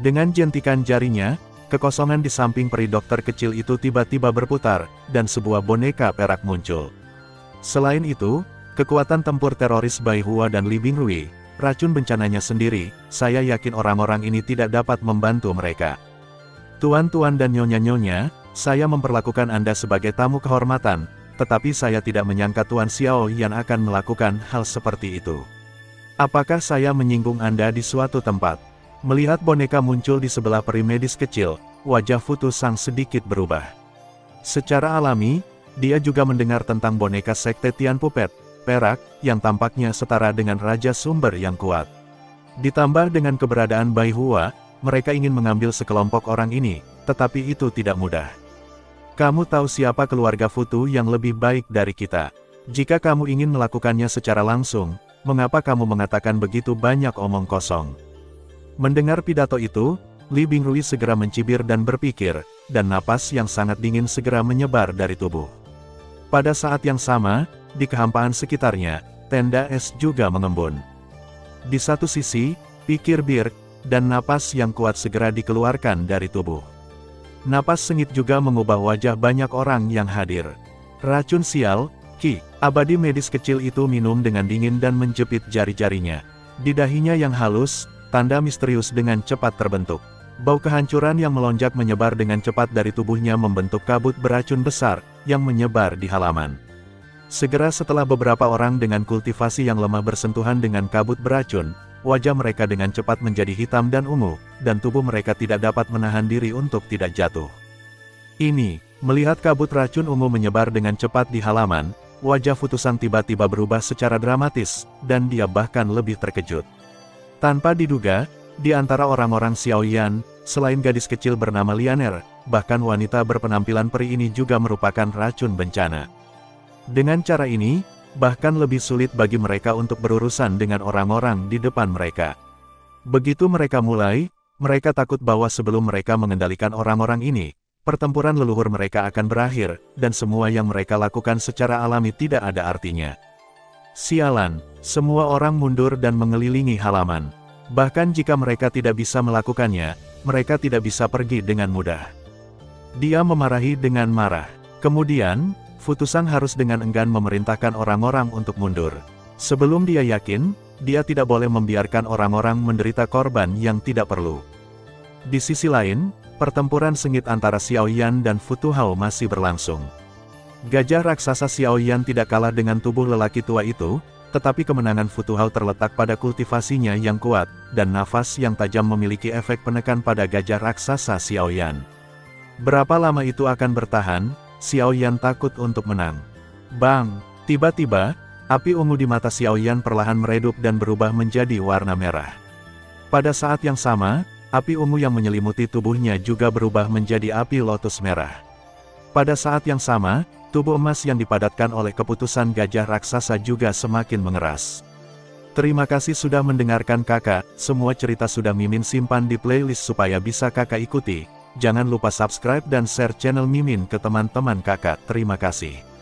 Dengan jentikan jarinya, kekosongan di samping peri dokter kecil itu tiba-tiba berputar, dan sebuah boneka perak muncul. Selain itu, kekuatan tempur teroris Bai Hua dan Li Bingrui, racun bencananya sendiri, saya yakin orang-orang ini tidak dapat membantu mereka. Tuan-tuan dan nyonya-nyonya, saya memperlakukan Anda sebagai tamu kehormatan, tetapi saya tidak menyangka Tuan Xiao Yan akan melakukan hal seperti itu. Apakah saya menyinggung Anda di suatu tempat? Melihat boneka muncul di sebelah peri medis kecil, wajah Futu Sang sedikit berubah. Secara alami, dia juga mendengar tentang boneka sekte Tian Pupet, perak, yang tampaknya setara dengan Raja Sumber yang kuat. Ditambah dengan keberadaan Bai Hua, mereka ingin mengambil sekelompok orang ini, tetapi itu tidak mudah. Kamu tahu siapa keluarga Futu yang lebih baik dari kita. Jika kamu ingin melakukannya secara langsung, mengapa kamu mengatakan begitu banyak omong kosong? Mendengar pidato itu, Li Bingrui segera mencibir dan berpikir, dan napas yang sangat dingin segera menyebar dari tubuh. Pada saat yang sama, di kehampaan sekitarnya, tenda es juga mengembun. Di satu sisi, pikir Birk, dan napas yang kuat segera dikeluarkan dari tubuh. Napas sengit juga mengubah wajah banyak orang yang hadir. Racun sial, Ki, abadi medis kecil itu minum dengan dingin dan menjepit jari-jarinya. Di dahinya yang halus, tanda misterius dengan cepat terbentuk. Bau kehancuran yang melonjak menyebar dengan cepat dari tubuhnya membentuk kabut beracun besar, yang menyebar di halaman. Segera setelah beberapa orang dengan kultivasi yang lemah bersentuhan dengan kabut beracun, wajah mereka dengan cepat menjadi hitam dan ungu, dan tubuh mereka tidak dapat menahan diri untuk tidak jatuh. Melihat kabut racun ungu menyebar dengan cepat di halaman, wajah Futusang tiba-tiba berubah secara dramatis, dan dia bahkan lebih terkejut. Tanpa diduga, di antara orang-orang Xiaoyan, selain gadis kecil bernama Lianer, bahkan wanita berpenampilan peri ini juga merupakan racun bencana. Dengan cara ini, bahkan lebih sulit bagi mereka untuk berurusan dengan orang-orang di depan mereka. Begitu mereka mulai, mereka takut bahwa sebelum mereka mengendalikan orang-orang ini, pertempuran leluhur mereka akan berakhir, dan semua yang mereka lakukan secara alami tidak ada artinya. Sialan, semua orang mundur dan mengelilingi halaman. Bahkan jika mereka tidak bisa melakukannya, mereka tidak bisa pergi dengan mudah. Dia memarahi dengan marah. Kemudian, Futusang harus dengan enggan memerintahkan orang-orang untuk mundur. Sebelum dia yakin, dia tidak boleh membiarkan orang-orang menderita korban yang tidak perlu. Di sisi lain, pertempuran sengit antara Xiaoyan dan Futu Hao masih berlangsung. Gajah raksasa Xiaoyan tidak kalah dengan tubuh lelaki tua itu, tetapi kemenangan Futu Hao terletak pada kultivasinya yang kuat, dan nafas yang tajam memiliki efek penekan pada gajah raksasa Xiaoyan. Berapa lama itu akan bertahan? Xiaoyan takut untuk menang. Bang! Tiba-tiba, api ungu di mata Xiaoyan perlahan meredup dan berubah menjadi warna merah. Pada saat yang sama, api ungu yang menyelimuti tubuhnya juga berubah menjadi api lotus merah. Pada saat yang sama, tubuh emas yang dipadatkan oleh keputusan gajah raksasa juga semakin mengeras. Terima kasih sudah mendengarkan kakak, semua cerita sudah Mimin simpan di playlist supaya bisa kakak ikuti. Jangan lupa subscribe dan share channel Mimin ke teman-teman kakak. Terima kasih.